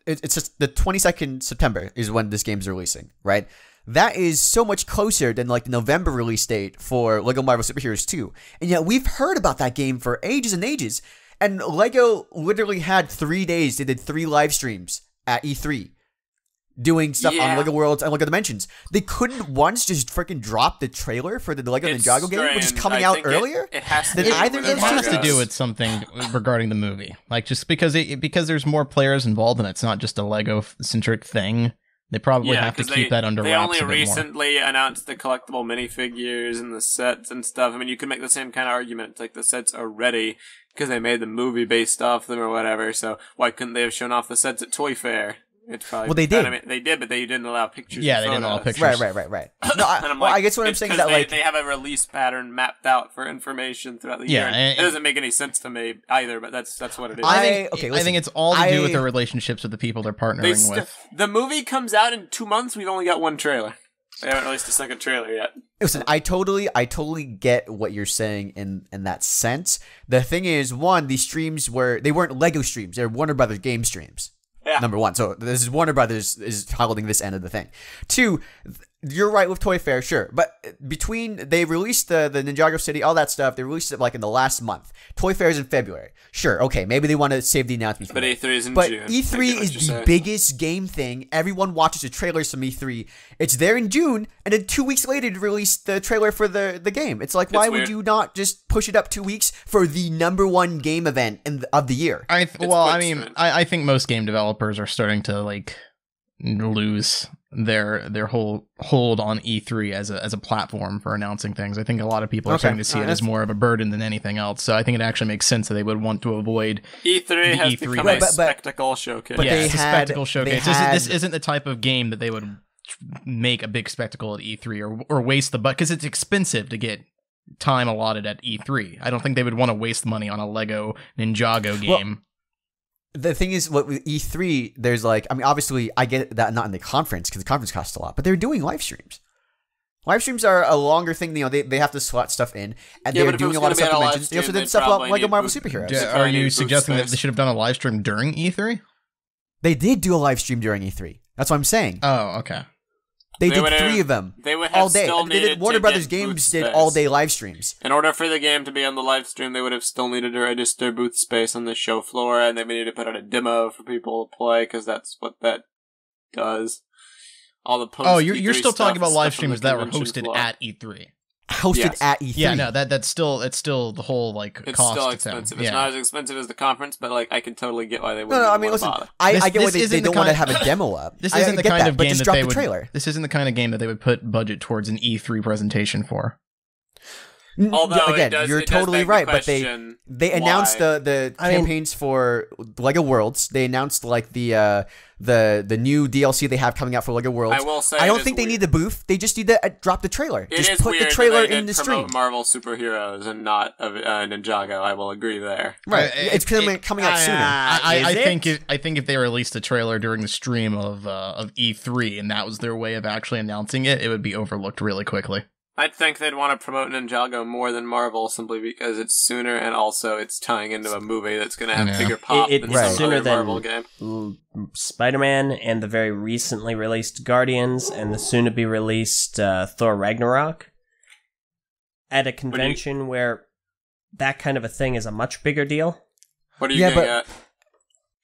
it's just the 22nd September is when this game's releasing, right? That is so much closer than the November release date for Lego Marvel Super Heroes 2. And yet we've heard about that game for ages and ages. And Lego literally had 3 days. They did 3 live streams at E3 doing stuff on Lego Worlds and Lego Dimensions. They couldn't once just freaking drop the trailer for the Lego Ninjago game, which is coming out earlier. It has to. Then do either with of It those has two to do with something regarding the movie, just because there's more players involved and it's not just a Lego centric thing. They probably have to 'cause keep that under They wraps only a bit more. recently announced the collectible minifigures and the sets and stuff. I mean, you can make the same kind of argument. It's like the sets are ready because they made the movie based off them or whatever. So why couldn't they have shown off the sets at Toy Fair? It's probably Well, they did. I mean, they did, but they didn't allow pictures. Yeah, and they didn't allow photos. pictures. Right. No, And I'm I guess what I'm it's saying is 'cause that they have a release pattern mapped out for information throughout the Yeah, year. and- It doesn't make any sense to me either, but that's what it is. I listen, think it's all to do with I- their relationships with the people they're partnering with. The movie comes out in 2 months. We've only got one trailer. They haven't released a second trailer yet. Listen, I totally get what you're saying in that sense. The thing is, one, these streams they weren't Lego streams; they're Warner Brothers game streams. Yeah, Yeah. Number one. So this is Warner Brothers is holding this end of the thing. Two, you're right with Toy Fair, sure. But they released the Ninjago City, all that stuff. They released it like in the last month. Toy Fair is in February. Sure, okay, maybe they want to save the announcement. But E3 is in But June. E3 is the biggest game thing. Everyone watches the trailers from E3. It's there in June, and then 2 weeks later to release the trailer for the game. It's like, why would you not just push it up 2 weeks for the number one game event of the year? I think most game developers are starting to like lose their whole hold on E3 as a platform for announcing things. I think a lot of people are starting to see it as more of a burden than anything else. So I think it actually makes sense that they would want to avoid E3 has become a spectacle showcase. But it's a spectacle showcase. This isn't the type of game that they would make a big spectacle at E3 or waste the because it's expensive to get time allotted at E3. I don't think they would want to waste money on a Lego Ninjago game. The thing is, with E3, there's like, I mean, obviously, I get that not in the conference because the conference costs a lot, but they're doing live streams. Live streams are a longer thing. You know, they have to slot stuff in, and they're doing a lot of stuff to mention. They also did stuff about Lego Marvel Superheroes. Are you suggesting that they should have done a live stream during E3? They did do a live stream during E3. That's what I'm saying. Oh, okay. They did 3 of them. They would have all day. still needed Warner to Brothers get Games booth did space. all day live streams. In order for the game to be on the live stream, they would have still needed to register booth space on the show floor, and they would need to put out a demo for people to play, because that's what that does. All the post. Oh, you're still talking about live streams that were hosted at E3. Hosted at E3. Yeah, no, it's still the whole like it's cost. Still expensive. It's not as expensive as the conference, but like I can totally get why they wouldn't. No, I mean, listen, I get why they don't want to have a demo up. This isn't the kind of game that they would. Trailer. This isn't the kind of game that they would put budget towards an E3 presentation for. Although again, you're totally right, but they announced the campaigns for LEGO Worlds. They announced like the new DLC they have coming out for LEGO Worlds. I will say, I don't think they need the booth. They just need to drop the trailer. Just put the trailer in the stream. Marvel superheroes and not Ninjago. I will agree there. Right, it's coming out sooner. I think if they released a trailer during the stream of E3 and that was their way of actually announcing it, it would be overlooked really quickly. I'd think they'd want to promote Ninjago more than Marvel simply because it's sooner and also it's tying into a movie that's going to have bigger pop than some other Marvel game. Spider-Man and the very recently released Guardians and the soon-to-be released Thor Ragnarok at a convention where that kind of a thing is a much bigger deal. What are you getting at?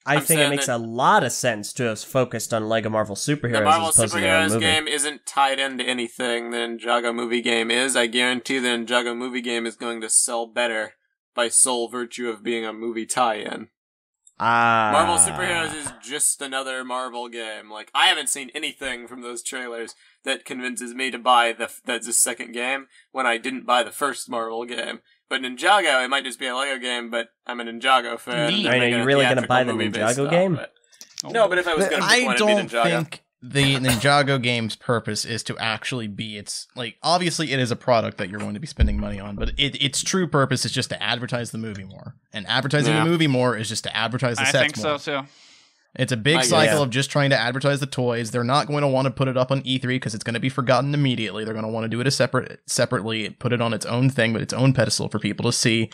I think it makes a lot of sense to have focused on LEGO Marvel Superheroes. The Marvel as opposed to their own Superheroes movie. game isn't tied into anything the Ninjago movie game is. I guarantee the Ninjago movie game is going to sell better by sole virtue of being a movie tie-in. Marvel Superheroes is just another Marvel game. Like, I haven't seen anything from those trailers that convinces me to buy the second game when I didn't buy the first Marvel game. But Ninjago, it might just be a LEGO game, but I'm a Ninjago fan. Are you really going to buy the Ninjago game? No, but if I was going to pick one, it'd be Ninjago. I don't think the Ninjago game's purpose is to actually be obviously it is a product that you're going to be spending money on, but its true purpose is just to advertise the movie more. And advertising the movie more is just to advertise the sets more. I think so too. It's a big cycle of just trying to advertise the toys. They're not going to want to put it up on E3 because it's going to be forgotten immediately. They're going to want to do it separately, put it on its own thing, with its own pedestal for people to see.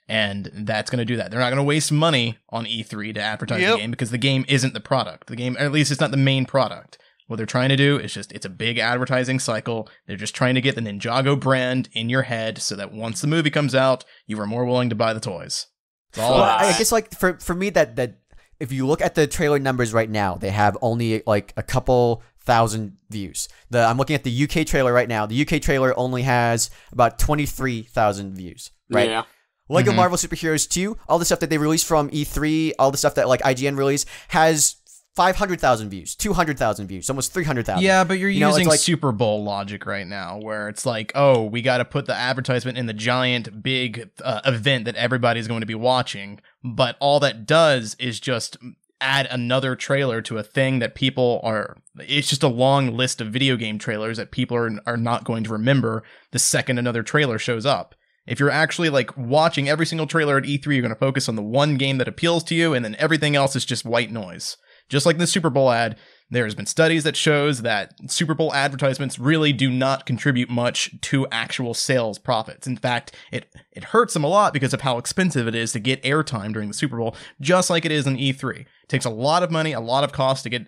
And that's going to do that. They're not going to waste money on E3 to advertise the game because the game isn't the product. The game, or at least it's not the main product. What they're trying to do is it's a big advertising cycle. They're just trying to get the Ninjago brand in your head so that once the movie comes out, you are more willing to buy the toys. That's all I guess like for me that if you look at the trailer numbers right now, they have only like a couple thousand views. I'm looking at the UK trailer right now. The UK trailer only has about 23,000 views, right? Yeah. LEGO Marvel Superheroes 2, all the stuff that they released from E3, all the stuff that like IGN released, has 500,000 views, 200,000 views, almost 300,000. Yeah, but you're using Super Bowl logic right now, where it's like, oh, we got to put the advertisement in the giant, big event that everybody's going to be watching, but all that does is just add another trailer to a thing that people are... It's just a long list of video game trailers that people are not going to remember the second another trailer shows up. If you're actually like watching every single trailer at E3, you're going to focus on the one game that appeals to you, and then everything else is just white noise. Just like the Super Bowl ad, there's been studies that shows that Super Bowl advertisements really do not contribute much to actual sales profits. In fact, it hurts them a lot because of how expensive it is to get airtime during the Super Bowl, just like it is in E3. It takes a lot of money, a lot of cost to get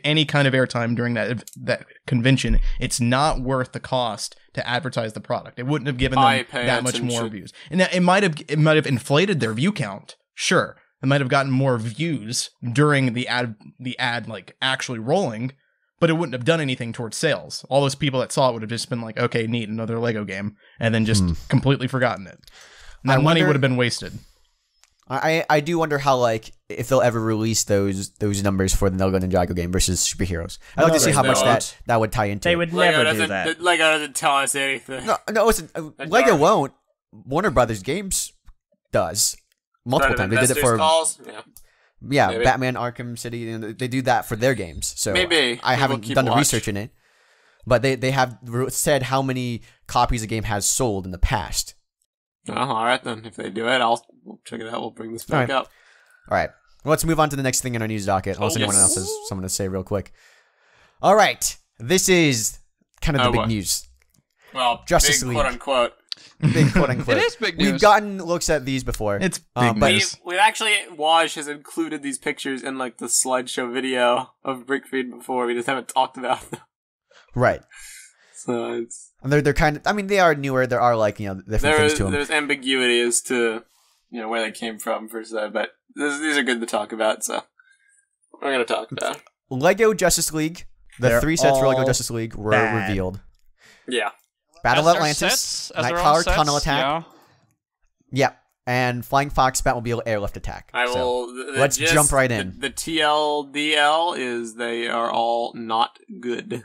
any kind of airtime during that convention. It's not worth the cost to advertise the product. It wouldn't have given them that much more views. And it might have inflated their view count. Sure. It might have gotten more views during the ad like actually rolling, but it wouldn't have done anything towards sales. All those people that saw it would have just been like, okay, neat, another Lego game, and then just completely forgotten it. And that money would have been wasted. I do wonder how, like, if they'll ever release those numbers for the LEGO Ninjago game versus superheroes. I'd like to see how much that would tie into. They would never do that. Lego doesn't tell us anything. No, listen, Lego won't. Warner Brothers Games does. Multiple times. They did it for Maybe. Batman Arkham City, and they do that for their games. So maybe I haven't done the research in it, but they have said how many copies the game has sold in the past. Oh, all right then. If they do it, we'll check it out. We'll bring this back up. All right. Well, let's move on to the next thing in our news docket. Unless anyone else has something to say real quick. All right. This is kind of the big news. Well, Justice big League. quote unquote. Big quote unquote. It is big news. We've gotten looks at these before. It's big news. We've actually, Waj has included these pictures in like the slideshow video of BrickFeed before. We just haven't talked about them. Right. So it's... And they're kind of, I mean, they are newer. There are like, different things to them. There's ambiguity as to, where they came from per se, but these are good to talk about, so we're going to talk about. Lego Justice League. The 3 sets for Lego Justice League were revealed. Yeah. Battle of Atlantis, Nightcrawler Tunnel Attack. Yep. And Flying Fox Batmobile Airlift Attack. Let's jump right in. The TLDL is they are all not good.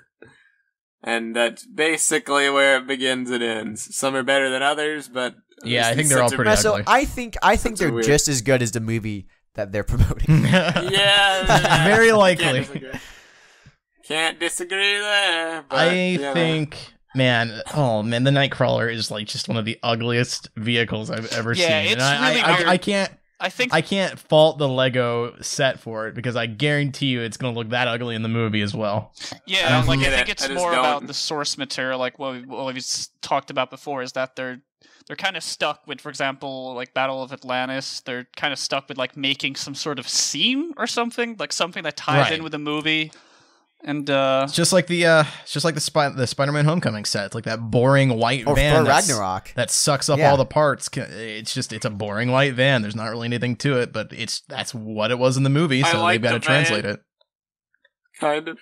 And that's basically where it begins and ends. Some are better than others, but yeah, I think they're all pretty ugly. So I think they're weird. Just as good as the movie that they're promoting. Yeah, very likely. Can't disagree there. But, I think, man, the Nightcrawler is like just one of the ugliest vehicles I've ever seen. Yeah, it's really weird. I can't fault the Lego set for it because I guarantee you it's going to look that ugly in the movie as well. Yeah, I think it's more about the source material, like what we've talked about before, is that they're kind of stuck with, for example, like Battle of Atlantis. They're kind of stuck with like making some sort of scene or something, like something that ties in with the movie. And it's just like the Spider-Man Homecoming set. It's like that boring white van Ragnarok that sucks up all the parts. It's a boring white van. There's not really anything to it, but that's what it was in the movie, so they've got to translate it. Kind of.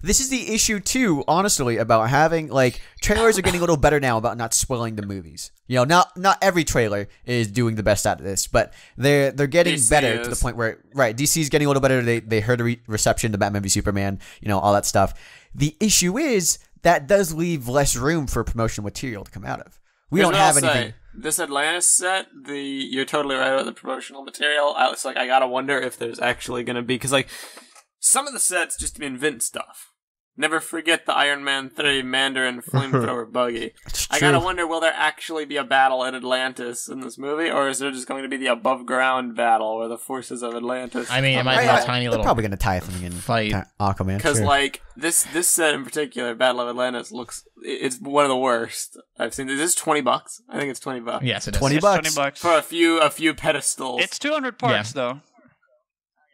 This is the issue too, honestly, about having like trailers are getting a little better now about not spoiling the movies. Not every trailer is doing the best out of this, but they're getting DC better to the point where DC's getting a little better. They heard a reception to Batman v Superman, all that stuff. The issue is that does leave less room for promotional material to come out of. We don't have anything. This Atlantis set, you're totally right about the promotional material. I gotta wonder if there's actually gonna be, because some of the sets just invent stuff. Never forget the Iron Man 3 Mandarin flamethrower buggy. I gotta wonder, will there actually be a battle in Atlantis in this movie, or is there just going to be the above ground battle where the forces of Atlantis? I mean, it might be a tiny little. They're probably gonna tie something in fight Aquaman. Because this set in particular, Battle of Atlantis, it's one of the worst I've seen. Is this $20? I think it's $20. Yes, it is. $20 for a few pedestals. It's 200 parts though.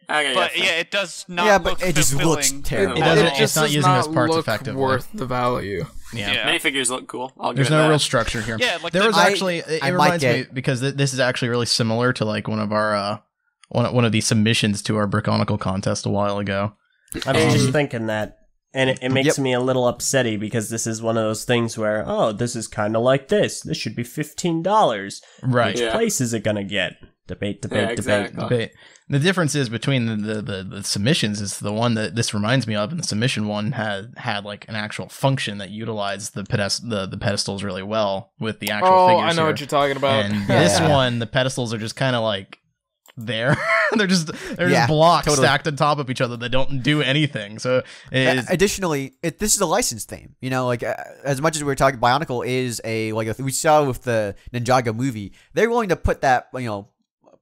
Okay, but it does not. Yeah, but look it just fulfilling. looks terrible. It's not using those parts effectively. Worth the value. Yeah. Minifigures look cool. There's no real structure here. Yeah, there was actually. It reminds me because this is actually really similar to like one of our one of the submissions to our BrickOnicle contest a while ago. I was just thinking that. And it makes me a little upsetty because this is one of those things where, this is kind of like this. This should be $15. Right. Which place is it going to get? Debate. The difference is between the submissions is the one that this reminds me of, and the submission one had like an actual function that utilized the pedestals really well with the actual figures. I know what you're talking about. And this one, the pedestals are just kind of like there. they're just blocks stacked on top of each other that don't do anything. So additionally, this is a license theme. As much as we were talking, BIONICLE is we saw with the Ninjago movie. They're willing to put that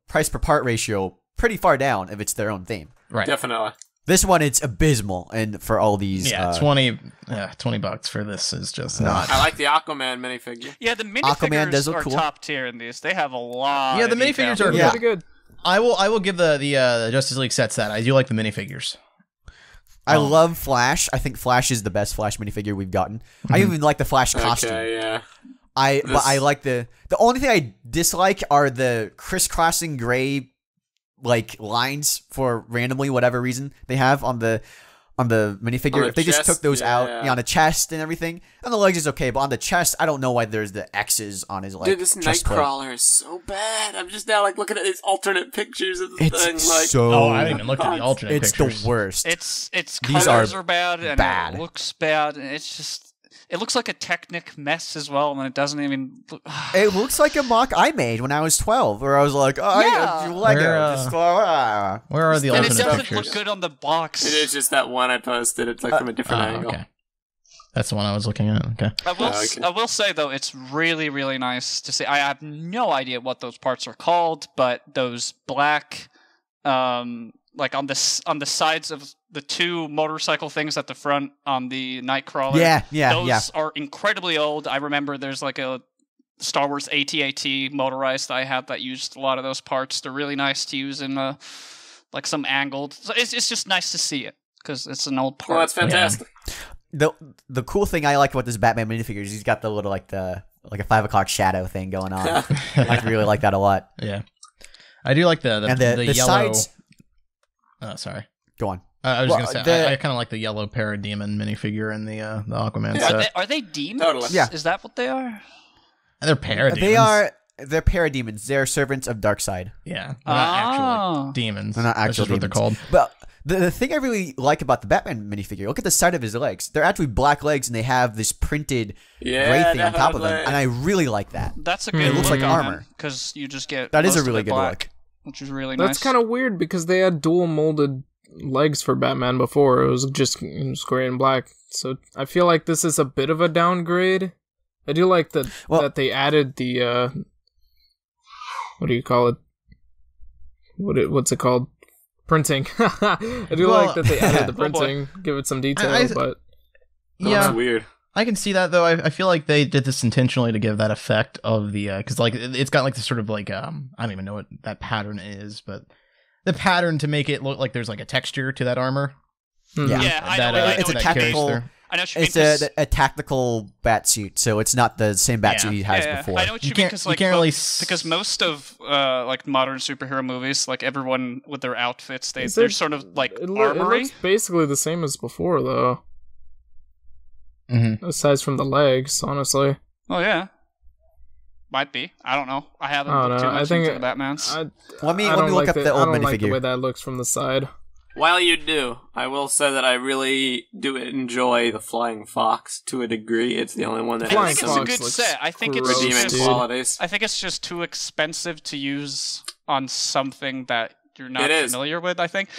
price per part ratio pretty far down if it's their own theme. Right. Definitely. This one, it's abysmal, and for all these, $20 for this is just not. I like the Aquaman minifigure. Yeah, the minifigures are top tier in these. They have a lot. Yeah, the minifigures are pretty good. I will give the Justice League set. I do like the minifigures. I love Flash. I think Flash is the best Flash minifigure we've gotten. I even like the Flash costume. Okay, yeah. But I like the only thing I dislike are the crisscrossing gray like lines for randomly whatever reason they have on the minifigure. If they just took those out on the chest and everything, on the legs is okay, but on the chest, I don't know why there's the X's on his like. Dude, this Nightcrawler is so bad. I'm just now like looking at these alternate pictures of the thing. Like, oh, I haven't even looked at the alternate pictures. It's the worst. Its colors are bad, and it looks bad, and it's just. It looks like a Technic mess as well, and it doesn't even. It looks like a mock I made when I was 12, where I was like, "Oh, yeah, Lego." Where are the alternate pictures? And it doesn't look good on the box. It is just that one I posted. It's like from a different angle. Okay. That's the one I was looking at. Okay. I will say though, it's really, really nice to see. I have no idea what those parts are called, but those black, like on the sides of the two motorcycle things at the front on the Nightcrawler. Those are incredibly old. I remember there's like a Star Wars AT-AT motorized that I had that used a lot of those parts. They're really nice to use in like some angled. So it's just nice to see it because it's an old part. Well, that's fantastic. Yeah. The cool thing I like about this Batman minifigure is he's got the little like a 5 o'clock shadow thing going on. I really like that a lot. Yeah, I do like the yellow. Sides. Oh, sorry. Go on. I was going to say, I kind of like the yellow parademon minifigure in the Aquaman set. Are they demons? Totally. Yeah. Is that what they are? They're parademons. They're parademons. They're servants of Darkseid. Yeah. They're not actual demons. They're not actual demons. What they're called. But the thing I really like about the Batman minifigure, look at the side of his legs. They're actually black legs, and they have this printed gray thing on top of them, and I really like that. That's a good It looks like look armor. Because you just get that is a most really of it good black, look. which is really nice. That's kind of weird because they had dual molded legs for Batman before. It was just gray and black. So I feel like this is a bit of a downgrade. I do like that they added the what do you call it? What's it called? Printing. I do like that they added the printing, give it some detail, but yeah, that's weird. I can see that though. I feel like they did this intentionally to give that effect of the because like it's got like this sort of like I don't even know what that pattern is, but the pattern to make it look like there's like a texture to that armor. Yeah, I know it's a tactical. It's a tactical bat suit, so it's not the same bat suit he has before. I know what you mean because most of like modern superhero movies, like everyone with their outfits, they're sort of like armory. It looks basically the same as before, though. Mm-hmm. Aside from the legs, honestly. Oh yeah, might be. I don't know. I haven't looked too much into the Batmans. Let me look up the old minifigure. I don't like the way that looks from the side. While you do, I will say that I really do enjoy the Flying Fox to a degree. It's the only one that has some a good set. I think it's redeeming qualities. I think it's just too expensive to use on something that you're not familiar with, I think.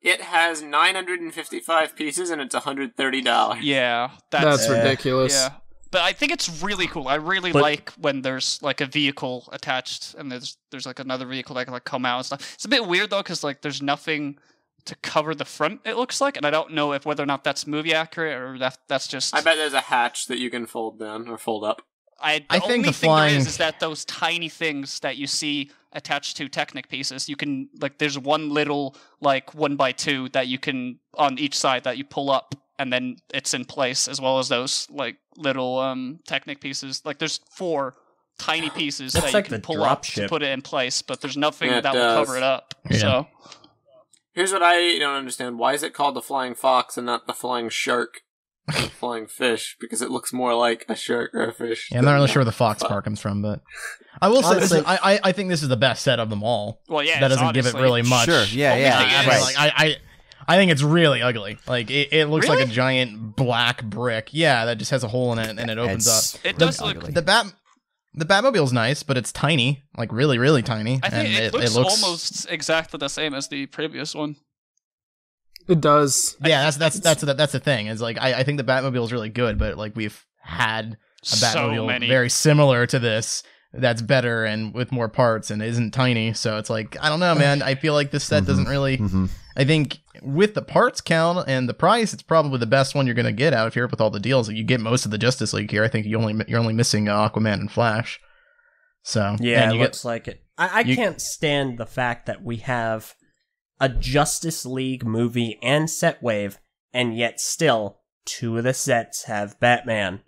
It has 955 pieces and it's $130. Yeah, that's ridiculous. Yeah. But I think it's really cool. I really like when there's like a vehicle attached and there's like another vehicle that can like come out and stuff. It's a bit weird though because like there's nothing to cover the front, it looks like, and I don't know if whether or not that's movie accurate or that's just. I bet there's a hatch that you can fold down or fold up. I think the thing there is that those tiny things that you see attached to Technic pieces, you can like there's one little like 1x2 that you can on each side that you pull up and then it's in place, as well as those like little Technic pieces. Like there's 4 tiny pieces that you can pull up to put it in place, but there's nothing that will cover it up. Yeah. So. Here's what I don't understand. Why is it called the Flying Fox and not the Flying Shark or the Flying Fish? Because it looks more like a shark or a fish. Yeah, I'm not really sure where the fox part comes from, but I will say I think this is the best set of them all. Well, yeah, that doesn't give it really much. Sure, yeah. Like, I think it's really ugly. Like it looks like a giant black brick. Yeah, that just has a hole in it and it opens up. It does look ugly. The Batmobile's nice, but it's tiny, like really, really tiny. I think it looks almost exactly the same as the previous one. It does. Yeah, that's the thing. Is like I think the Batmobile is really good, but like we've had a Batmobile very similar to this that's better and with more parts and isn't tiny. So it's like I don't know, man. I feel like this set doesn't really. I think with the parts count and the price, it's probably the best one you're gonna get out of here with all the deals. You get most of the Justice League here. I think you're only missing Aquaman and Flash. So yeah, it looks like it. I can't stand the fact that we have a Justice League movie and set wave, and yet still 2 of the sets have Batman.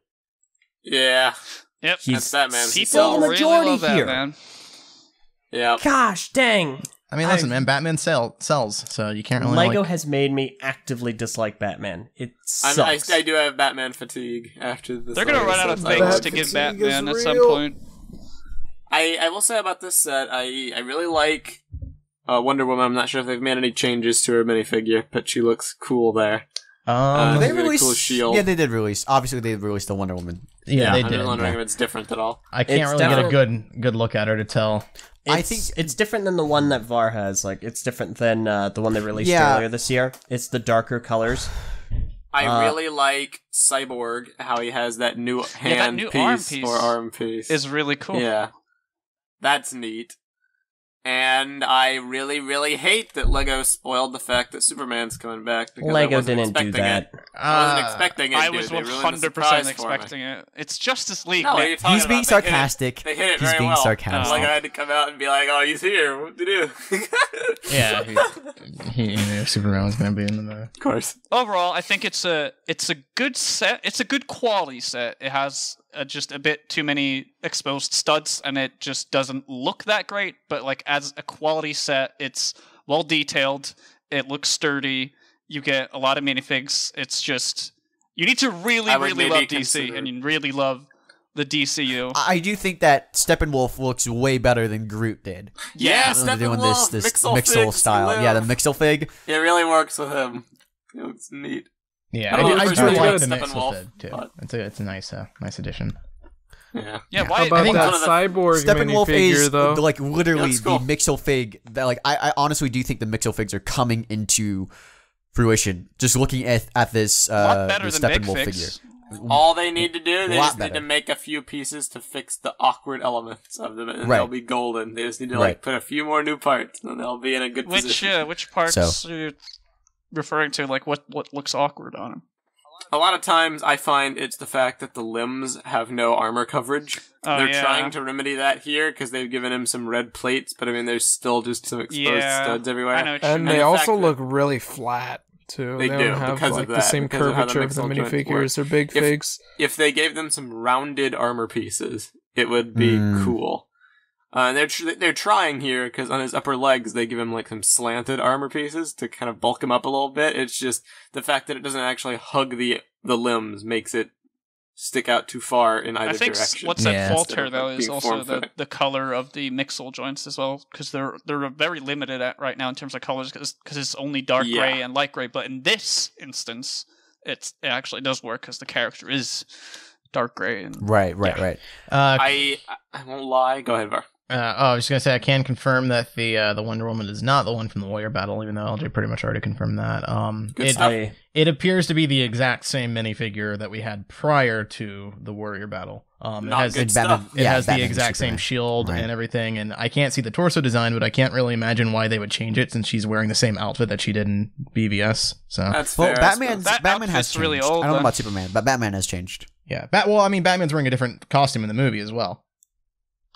Yeah. Yep. He's Batman. People really majority love here. Batman. Yeah. Gosh dang. I mean, listen, man, Batman sells, so you can't really LEGO has made me actively dislike Batman. It sucks. I do have Batman fatigue after this. They're gonna run out of things to give Batman at some point. I will say about this set, I really like Wonder Woman. I'm not sure if they've made any changes to her minifigure, but she looks cool there. They released cool shield. Yeah, they did release. Obviously, they released the Wonder Woman. Yeah, they I'm did. just wondering if it's different at all. I can't really get a good look at her to tell. I think it's different than the one that VAR has. Like, it's different than the one they released earlier this year. It's the darker colors. I really like Cyborg, how he has that new hand arm piece. Is really cool. Yeah. That's neat. And I really, really hate that LEGO spoiled the fact that Superman's coming back. Because LEGO didn't do that. I wasn't expecting it, I was 100% expecting it. It's Justice League. No, man. he's being sarcastic. They hit it He's very being well. sarcastic. LEGO had to come out and be like, oh, he's here. What to do? Yeah, he knew Superman was going to be in the movie. Of course. Overall, I think it's a good set. It's a good quality set. It has just a bit too many exposed studs, and it just doesn't look that great. But like as a quality set, it's well detailed. It looks sturdy. You get a lot of minifigs. It's just you need to really love DC, and you really love the DCU. I do think that Steppenwolf looks way better than Groot did. Yeah, doing Steppenwolf, this Mixel style. Yeah, the Mixel fig. It really works with him. It looks neat. Yeah, I don't know I if do it's like good the Steppenwolf, Mixel Fig, too. but- It's a nice addition. Yeah. Why, How about that one of the- Cyborg Steppenwolf minifigure, is though? like literally That's cool. the Mixel fig. That like I honestly do think the Mixel figs are coming into fruition. Just looking at this a lot better the than Big Steppenwolf Figs. figure. All they need to do, they Lot just need better. to make a few pieces to fix the awkward elements of them, and Right. they'll be golden. They just need to Right. put a few more new parts, and they'll be in a good position. Which parts So. are you referring to? Like what looks awkward on him? A lot of times, I find it's the fact that the limbs have no armor coverage. Oh, They're yeah. trying to remedy that here because they've given him some red plates, but I mean, there's still just some exposed studs everywhere. I know what you And mean. they the also fact that- look really flat too. They They do, don't have because of like the that, same because of how the curvature of the Mixel joints minifigures. They're big If- figs. If they gave them some rounded armor pieces, it would be cool. And they're trying here because on his upper legs they give him like some slanted armor pieces to kind of bulk him up a little bit. It's just the fact that it doesn't actually hug the limbs makes it stick out too far in either I think direction. what's at Yeah. fault Instead here of, though like, is being also form-fitting. the color of the Mixel joints as well, because they're very limited at right now in terms of colors, because it's only dark Yeah. gray and light gray. But in this instance, it actually does work because the character is dark gray. And Right. I won't lie. Go ahead, Var. I was just gonna say I can confirm that the Wonder Woman is not the one from the Warrior Battle, even though LJ pretty much already confirmed that. Good stuff. It appears to be the exact same minifigure that we had prior to the Warrior Battle. It Not has good Batman- stuff. it yeah, has the Batman exact Superman. same shield Right. and everything, and I can't see the torso design, but I can't really imagine why they would change it since she's wearing the same outfit that she did in BVS. So That's Well, fair. I Batman That has outfit's changed. really old, I don't know then. about Superman, but Batman has changed. yeah, Batman's wearing a different costume in the movie as well.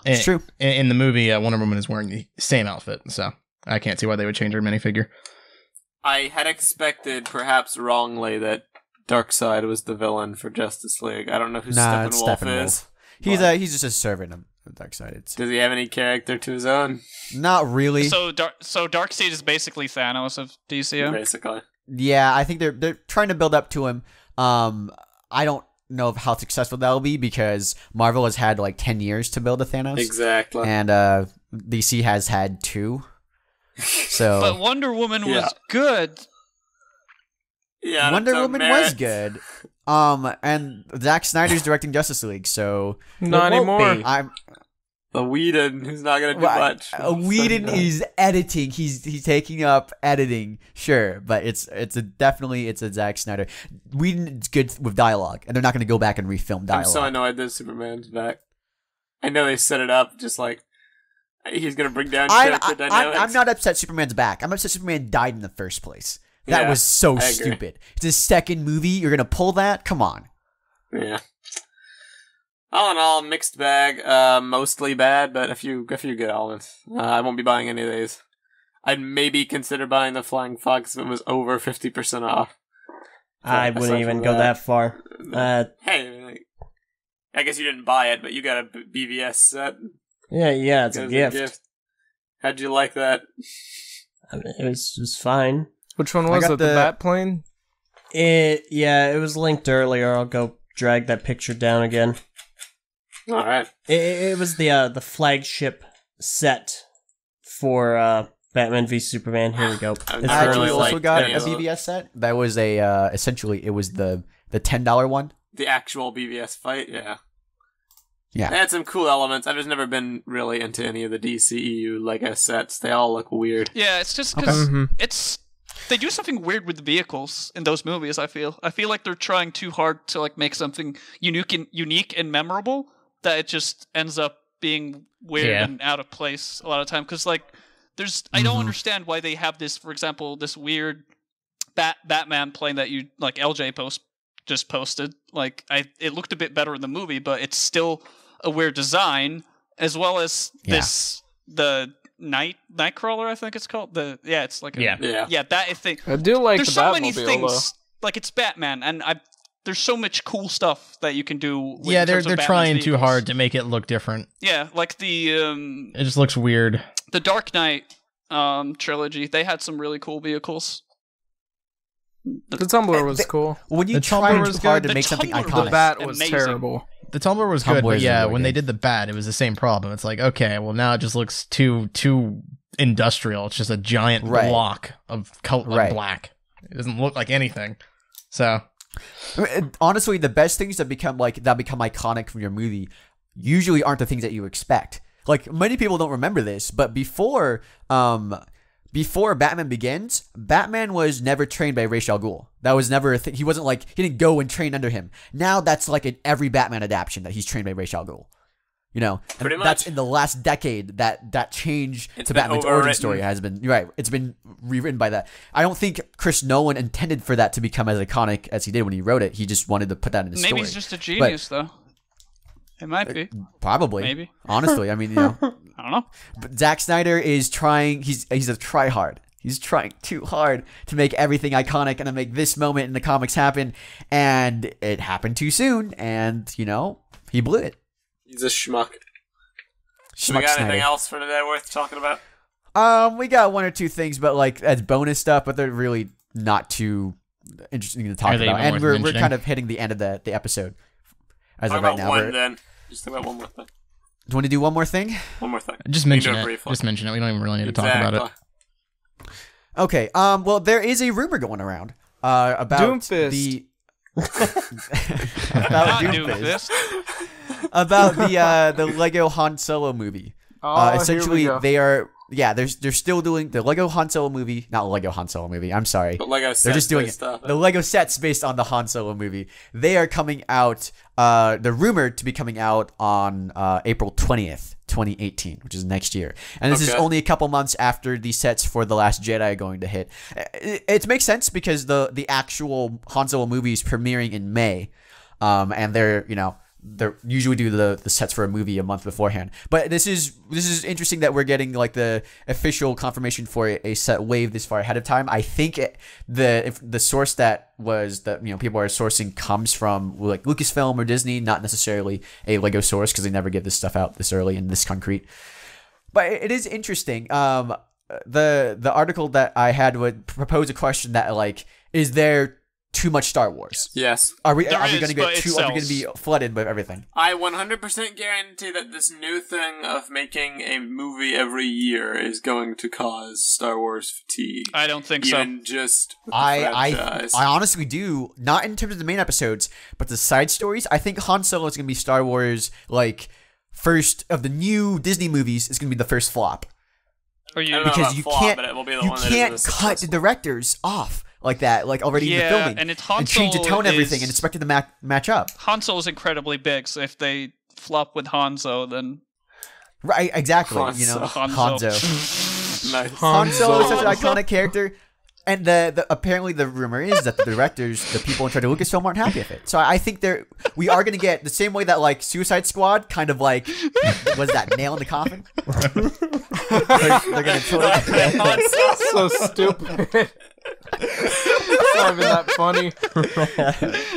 It's true. In the movie, Wonder Woman is wearing the same outfit, so I can't see why they would change her minifigure. I had expected, perhaps wrongly, that Darkseid was the villain for Justice League. I don't know who Nah, it's Steppenwolf is. He's just a servant of Darkseid. Does he have any character to his own? Not really. so Darkseid is basically Thanos of DCU. Basically. Yeah, I think they're trying to build up to him. I don't know of how successful that'll be because Marvel has had like 10 years to build a Thanos. Exactly. And DC has had 2. So But Wonder Woman Yeah. was good. Yeah, Wonder that's a Woman merit. was good. And Zack Snyder's directing Justice League, so Not It won't anymore. be. I'm The Whedon, who's not gonna do much. Whedon is editing. He's taking up editing, sure, but it's a Zack Snyder. Whedon's good with dialogue, and they're not going to go back and refilm I'm dialogue. so annoyed that Superman's back. I know they set it up just like he's gonna bring down character dynamics. I'm not upset Superman's back. I'm upset Superman died in the first place. That Yeah, was so I agree. stupid. It's his second movie. You're going to pull that? Come on. Yeah. All in all, mixed bag. Mostly bad, but a few good elements. I won't be buying any of these. I'd maybe consider buying the Flying Fox if it was over 50% off. I wouldn't even go that far. Hey, I guess you didn't buy it, but you got a BVS set. Yeah, it's a gift. How'd you like that? I mean, it was fine. Which one was it? The bat plane? It was linked earlier. I'll go drag that picture down again. All right. It was the flagship set for Batman v Superman. Here we go. I actually also got a BVS set. That was essentially it was the $10 one. The actual BVS fight, yeah. Yeah. They had some cool elements. I've just never been really into any of the DCEU LEGO sets. They all look weird. Yeah, it's just because they do something weird with the vehicles in those movies. I feel like they're trying too hard to like make something unique and memorable that it just ends up being weird and out of place a lot of time. Because like, I don't understand why they have this. For example, this weird Batman plane that you like Eljay just posted. Like, it looked a bit better in the movie, but it's still a weird design, as well as the Nightcrawler, I think it's called. It's like that I think. I do like. There's the so many Batmobile, things. Like, it's Batman, and there's so much cool stuff that you can do. They're trying too hard to make it look different. Yeah, like it just looks weird. The Dark Knight trilogy, they had some really cool vehicles. The Tumbler was cool. When you try too hard to make something iconic, the Bat was terrible. The Tumbler was good, but when they did the Bat, it was the same problem. It's like, okay, well now it just looks too industrial. It's just a giant block of black. It doesn't look like anything. So, honestly, the best things that become iconic from your movie usually aren't the things that you expect. Like, many people don't remember this, but before Batman Begins, Batman was never trained by Ra's al Ghul. That was never a thing. He didn't go and train under him. Now that's like in every Batman adaptation that he's trained by Ra's al Ghul. You know, and that's in the last decade that change to Batman's origin story has been It's been rewritten by that. I don't think Chris Nolan intended for that to become as iconic as he did when he wrote it. He just wanted to put that in his story. Maybe he's just a genius, though. It might be. Probably. Maybe. Honestly, I mean, I don't know. But Zack Snyder is trying. He's a tryhard. He's trying too hard to make everything iconic and to make this moment in the comics happen, and it happened too soon. And he blew it. He's a schmuck. We got anything else for today worth talking about? We got one or two things, but like as bonus stuff, but they're really not too interesting to talk about. And we're kind of hitting the end of the episode. As of right now, just think about one more thing. Do you want to do one more thing? One more thing. Just mention it. Just mention it. We don't even really need to talk about it. Okay. Well, there is a rumor going around about Doomfist. about Doomfist. About the Lego Han Solo movie. Essentially, they're still doing the Lego Han Solo movie. Not Lego Han Solo movie. I'm sorry. But Lego sets. They're just doing it. The Lego sets based on the Han Solo movie. They are coming out. They're rumored to be coming out on April 20th, 2018, which is next year. And this is only a couple months after the sets for The Last Jedi are going to hit. It makes sense because the actual Han Solo movie is premiering in May, and they're usually do the sets for a movie a month beforehand. But this is interesting that we're getting like the official confirmation for a set wave this far ahead of time. I think the source that was that people are sourcing comes from like Lucasfilm or Disney, not necessarily a Lego source because they never get this stuff out this early and this concrete. But it is interesting. The article that I had would propose a question that like, is there too much Star Wars? Yes. Are we going to be flooded with everything? I 100% guarantee that this new thing of making a movie every year is going to cause Star Wars fatigue. I don't think Even just with the franchise. I honestly do. Not in terms of the main episodes, but the side stories. I think Han Solo is going to be Star Wars, like, first of the new Disney movies is going to be the first flop. Because you can't cut the directors off like that, like already in the filming, and change the tone, everything, and expect it to match up. Han Solo is incredibly big, so if they flop with Hanzo, then right, exactly. Hanzo. Hanzo. Nice. Han Solo is such an iconic character, And the apparently the rumor is that the directors, the people in charge of Lucasfilm, aren't happy with it. So I think we are going to get the same way that like Suicide Squad kind of like was that nail in the coffin. they're going to so stupid. It's not even that funny.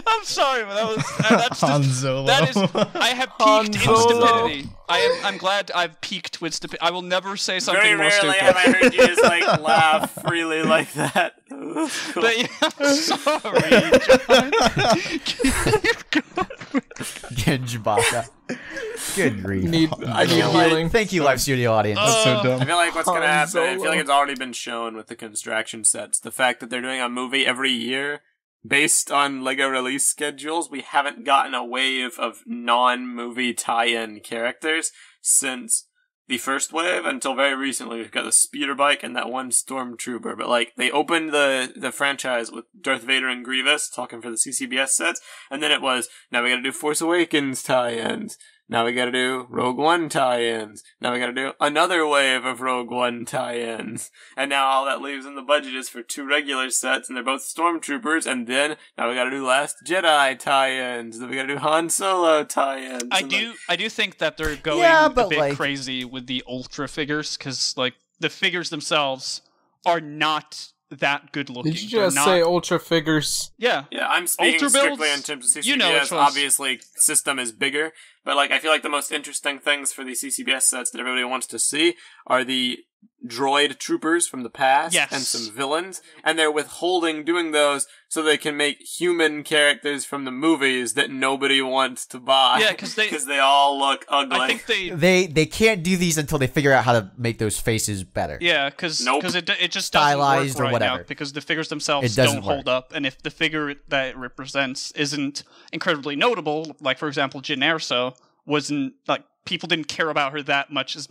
I'm sorry, but that's Han just, Solo. that is. I have peaked in stupidity. I'm glad I've peaked with stupidity. I will never say something Very more rarely stupid. have I heard you just like laugh freely like that. Cool. But yeah, I'm sorry, John. Genjibaka. Good grief. I need healing. Thank you, live studio audience. That's so dumb. I feel like what's gonna happen, I feel Solo. like it's already been shown with the construction sets. The fact that they're doing a movie every year based on LEGO release schedules, we haven't gotten a wave of non-movie tie-in characters since the first wave until very recently. We've got the speeder bike and that one stormtrooper, but like they opened the franchise with Darth Vader and Grievous talking for the CCBS sets, and then it was, now we gotta do Force Awakens tie-ins. Now we gotta do Rogue One tie-ins. Now we gotta do another wave of Rogue One tie-ins. And now all that leaves in the budget is for 2 regular sets, and they're both stormtroopers, and then now we gotta do Last Jedi tie-ins. Then we gotta do Han Solo tie-ins. I do think that they're going Yeah, a but, bit like- crazy with the Ultra figures, because like the figures themselves are not that good looking. Did you just say Ultra figures? Yeah. Yeah, I'm speaking Ultra strictly builds, in terms of CCBS. you know which ones. Obviously, system is bigger, but like I feel like the most interesting things for these CCBS sets that everybody wants to see are the droid troopers from the past Yes. and some villains, and they're withholding doing those so they can make human characters from the movies that nobody wants to buy. Yeah, 'cause they all look ugly. I think They can't do these until they figure out how to make those faces better. Yeah, because Nope. it just Stylized doesn't or work right whatever. now, because the figures themselves It doesn't don't hold up, and if the figure that it represents isn't incredibly notable, like for example Jyn Erso wasn't, like, people didn't care about her that much as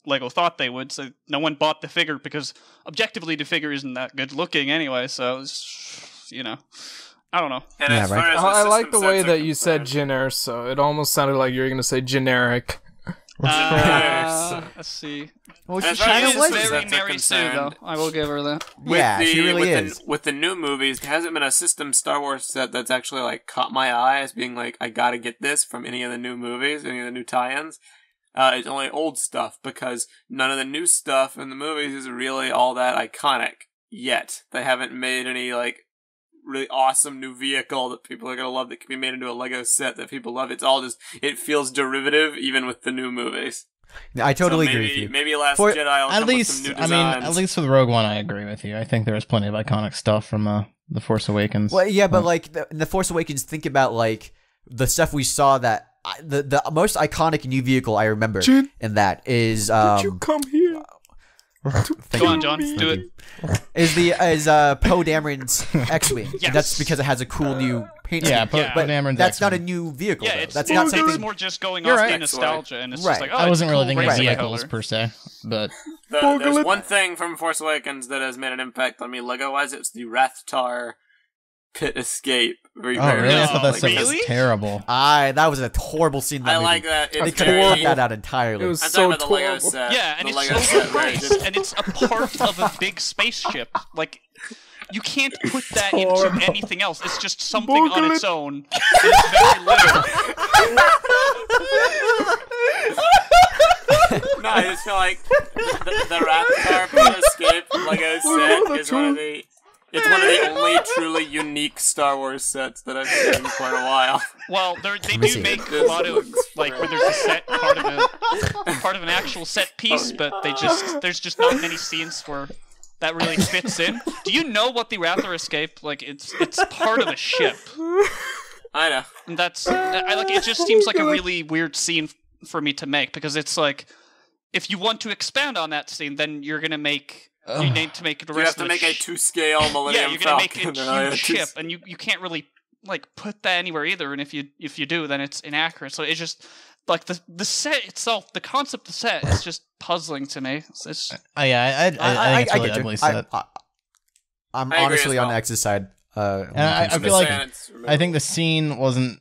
Lego thought they would, so no one bought the figure because objectively the figure isn't that good looking anyway, so it's, you know, I don't know. And Yeah, as right. far as I like system the way sets are that you said concerned- Jyn Erso. It almost sounded like you were going to say generic. Let's see. Well, As she far kind as of system was. Very sets are Mary Sue, though. concerned, I will give her that. Yeah, she really is. With the new movies, there hasn't been a system Star Wars set that's actually like caught my eye as being like, I gotta get this from any of the new movies, any of the new tie-ins. It's only old stuff, because none of the new stuff in the movies is really all that iconic yet. They haven't made any like really awesome new vehicle that people are gonna love that can be made into a Lego set that people love. It's all just, it feels derivative even with the new movies. I totally So agree with you. Maybe Last For- Jedi will At come with some least, new I designs. mean, at least with Rogue One, I agree with you. I think there was plenty of iconic stuff from The Force Awakens. Well, yeah, but like the Force Awakens, think about like the stuff we saw that the most iconic new vehicle I remember Jyn, in that is Did you come here? thank Go you. on, John, do it. Is Poe Dameron's X-wing. Yes. That's because it has a cool new paint yeah, scheme. Yeah. Poe Dameron's That's not a X-Men. new vehicle. Yeah, though. it's That's not something. more just going You're off right. the nostalgia, and it's Right. just like, oh, I wasn't it's really cool thinking of racing vehicles color. per se, but There's one thing from Force Awakens that has made an impact on me Lego-wise. It's the Rathtar pit escape. oh really? I thought that stuff Really? was terrible. That was a horrible scene. In that I movie. like that. They It's could have cut very... that out entirely. It was I'm so talking about the Lego horrible. set. Yeah, and the it's Lego set overpriced, version. and it's a part of a big spaceship. Like, you can't put that into horrible. anything else. It's just something on its own. And it's very little. No, I just feel like the Rathtar pit escape Lego set is one of the... It's one of the only truly unique Star Wars sets that I've seen in quite a while. Well, they me do see. make a lot of, like, where there's a set part of an actual set piece, but there's just not many scenes where that really fits in. Do you know what the Rathtar escape, like, it's part of a ship. I know. And that's, I like, it just seems like a really weird scene for me to make, because it's like, if you want to expand on that scene, then you're gonna make, you need to make the You rest have of to the make a 2-scale Millennium yeah, you're gonna make Falcon. a huge ship, and you can't really, like, put that anywhere either, and if you do, then it's inaccurate. So it's just, like, the set itself, the concept of the set is just puzzling to me. It's yeah, I think it's really get you. ugly set. I'm I agree honestly as on well. X's side. And I feel like I think the scene wasn't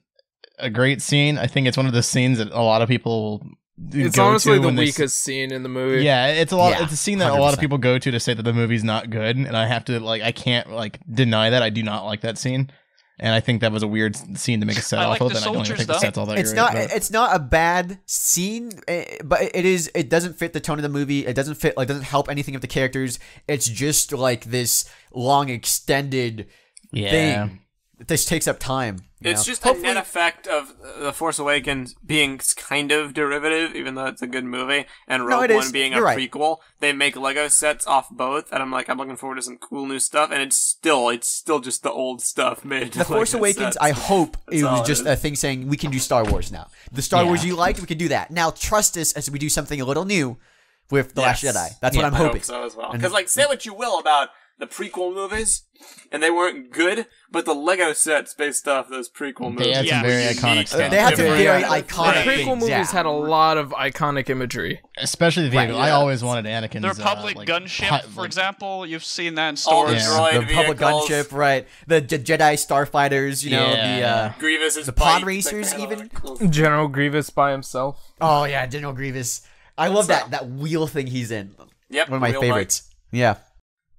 a great scene. I think it's one of the scenes that a lot of people It's honestly the weakest scene in the movie. Yeah, it's a lot. Yeah, it's a scene that 100%. a lot of people go to say that the movie's not good, and I have to I can't deny that. I do not like that scene, and I think that was a weird scene to make a set off of. And I don't even think the set's all that great. It's not a bad scene, but it doesn't fit the tone of the movie. It doesn't fit doesn't help anything of the characters. It's just this long extended thing. This takes up time. It's just a net effect of The Force Awakens being kind of derivative, even though it's a good movie, and Rogue One being a prequel. They make Lego sets off both, and I'm looking forward to some cool new stuff, and it's still just the old stuff made. The Force Awakens, sets. I hope it was just a thing saying we can do Star Wars now. The Star Wars you liked, we can do that. Now trust us as we do something a little new with The Last Jedi. That's what I'm hoping. I hope so as well. Because say what you will about the prequel movies, and they weren't good, but the Lego sets based off those prequel movies. They had some very iconic stuff. They had some very iconic The prequel movies had a lot of iconic imagery. Especially the vehicle. I always wanted Anakin's... The Republic gunship, for example, you've seen that in stores. The Republic gunship, right. The Jedi starfighters, the Grievous's the pod racers even. General Grievous by himself. Oh yeah, General Grievous. I love that wheel thing he's in. Yep. One of my favorites. Yeah.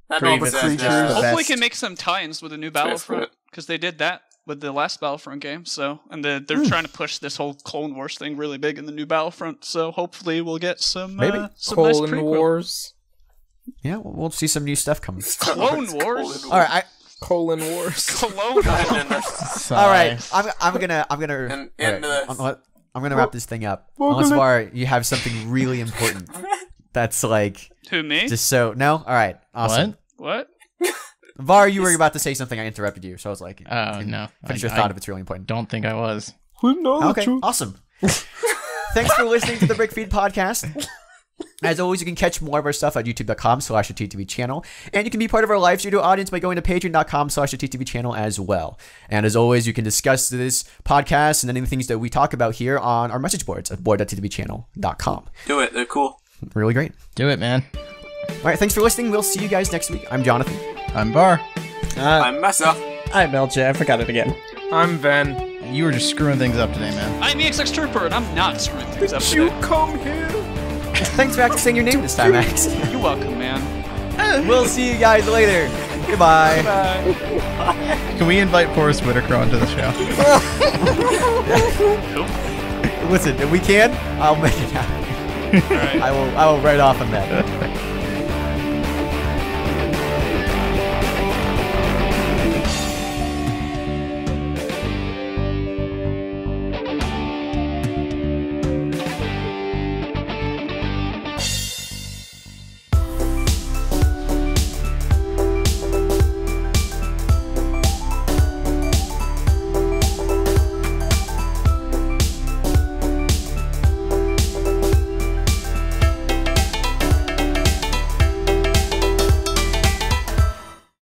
Hopefully can make some tie-ins with the new Battlefront, because they did that with the last Battlefront game. So, and they're trying to push this whole Clone Wars thing really big in the new Battlefront. So hopefully we'll get some some Clone nice Wars. Yeah, we'll see some new stuff coming. Clone Wars. All right, Clone Wars. Clone Wars. All right, I'm gonna wrap this thing up. Unless Var, you have something really important. That's who, me? Just so no. All right, awesome. What? Var, you were about to say something. I interrupted you, so I was like, "Oh no!" Finish your thought if it's really important. Don't think I was. Okay, awesome. Thanks for listening to the BrickFeed Podcast. As always, you can catch more of our stuff at youtube.com/TTV channel, and you can be part of our live studio audience by going to patreon.com/TTV channel as well. And as always, you can discuss this podcast and any things that we talk about here on our message boards at board.ttvchannel.com. Do it. They're cool. Really great. Do it, man. All right, thanks for listening. We'll see you guys next week. I'm Jonathan. I'm Bar. I'm Meso. I'm Eljay. I forgot it again. I'm Ven. You were just screwing things up today, man. I'm the XX Trooper, and I'm not screwing things up today. You come here. Thanks for actually saying your name this time, Max. You're welcome, man. We'll see you guys later. Goodbye. Bye. Can we invite Forrest Whitaker onto the show? Listen, if we can, I'll make it happen. All right. I will write off on that.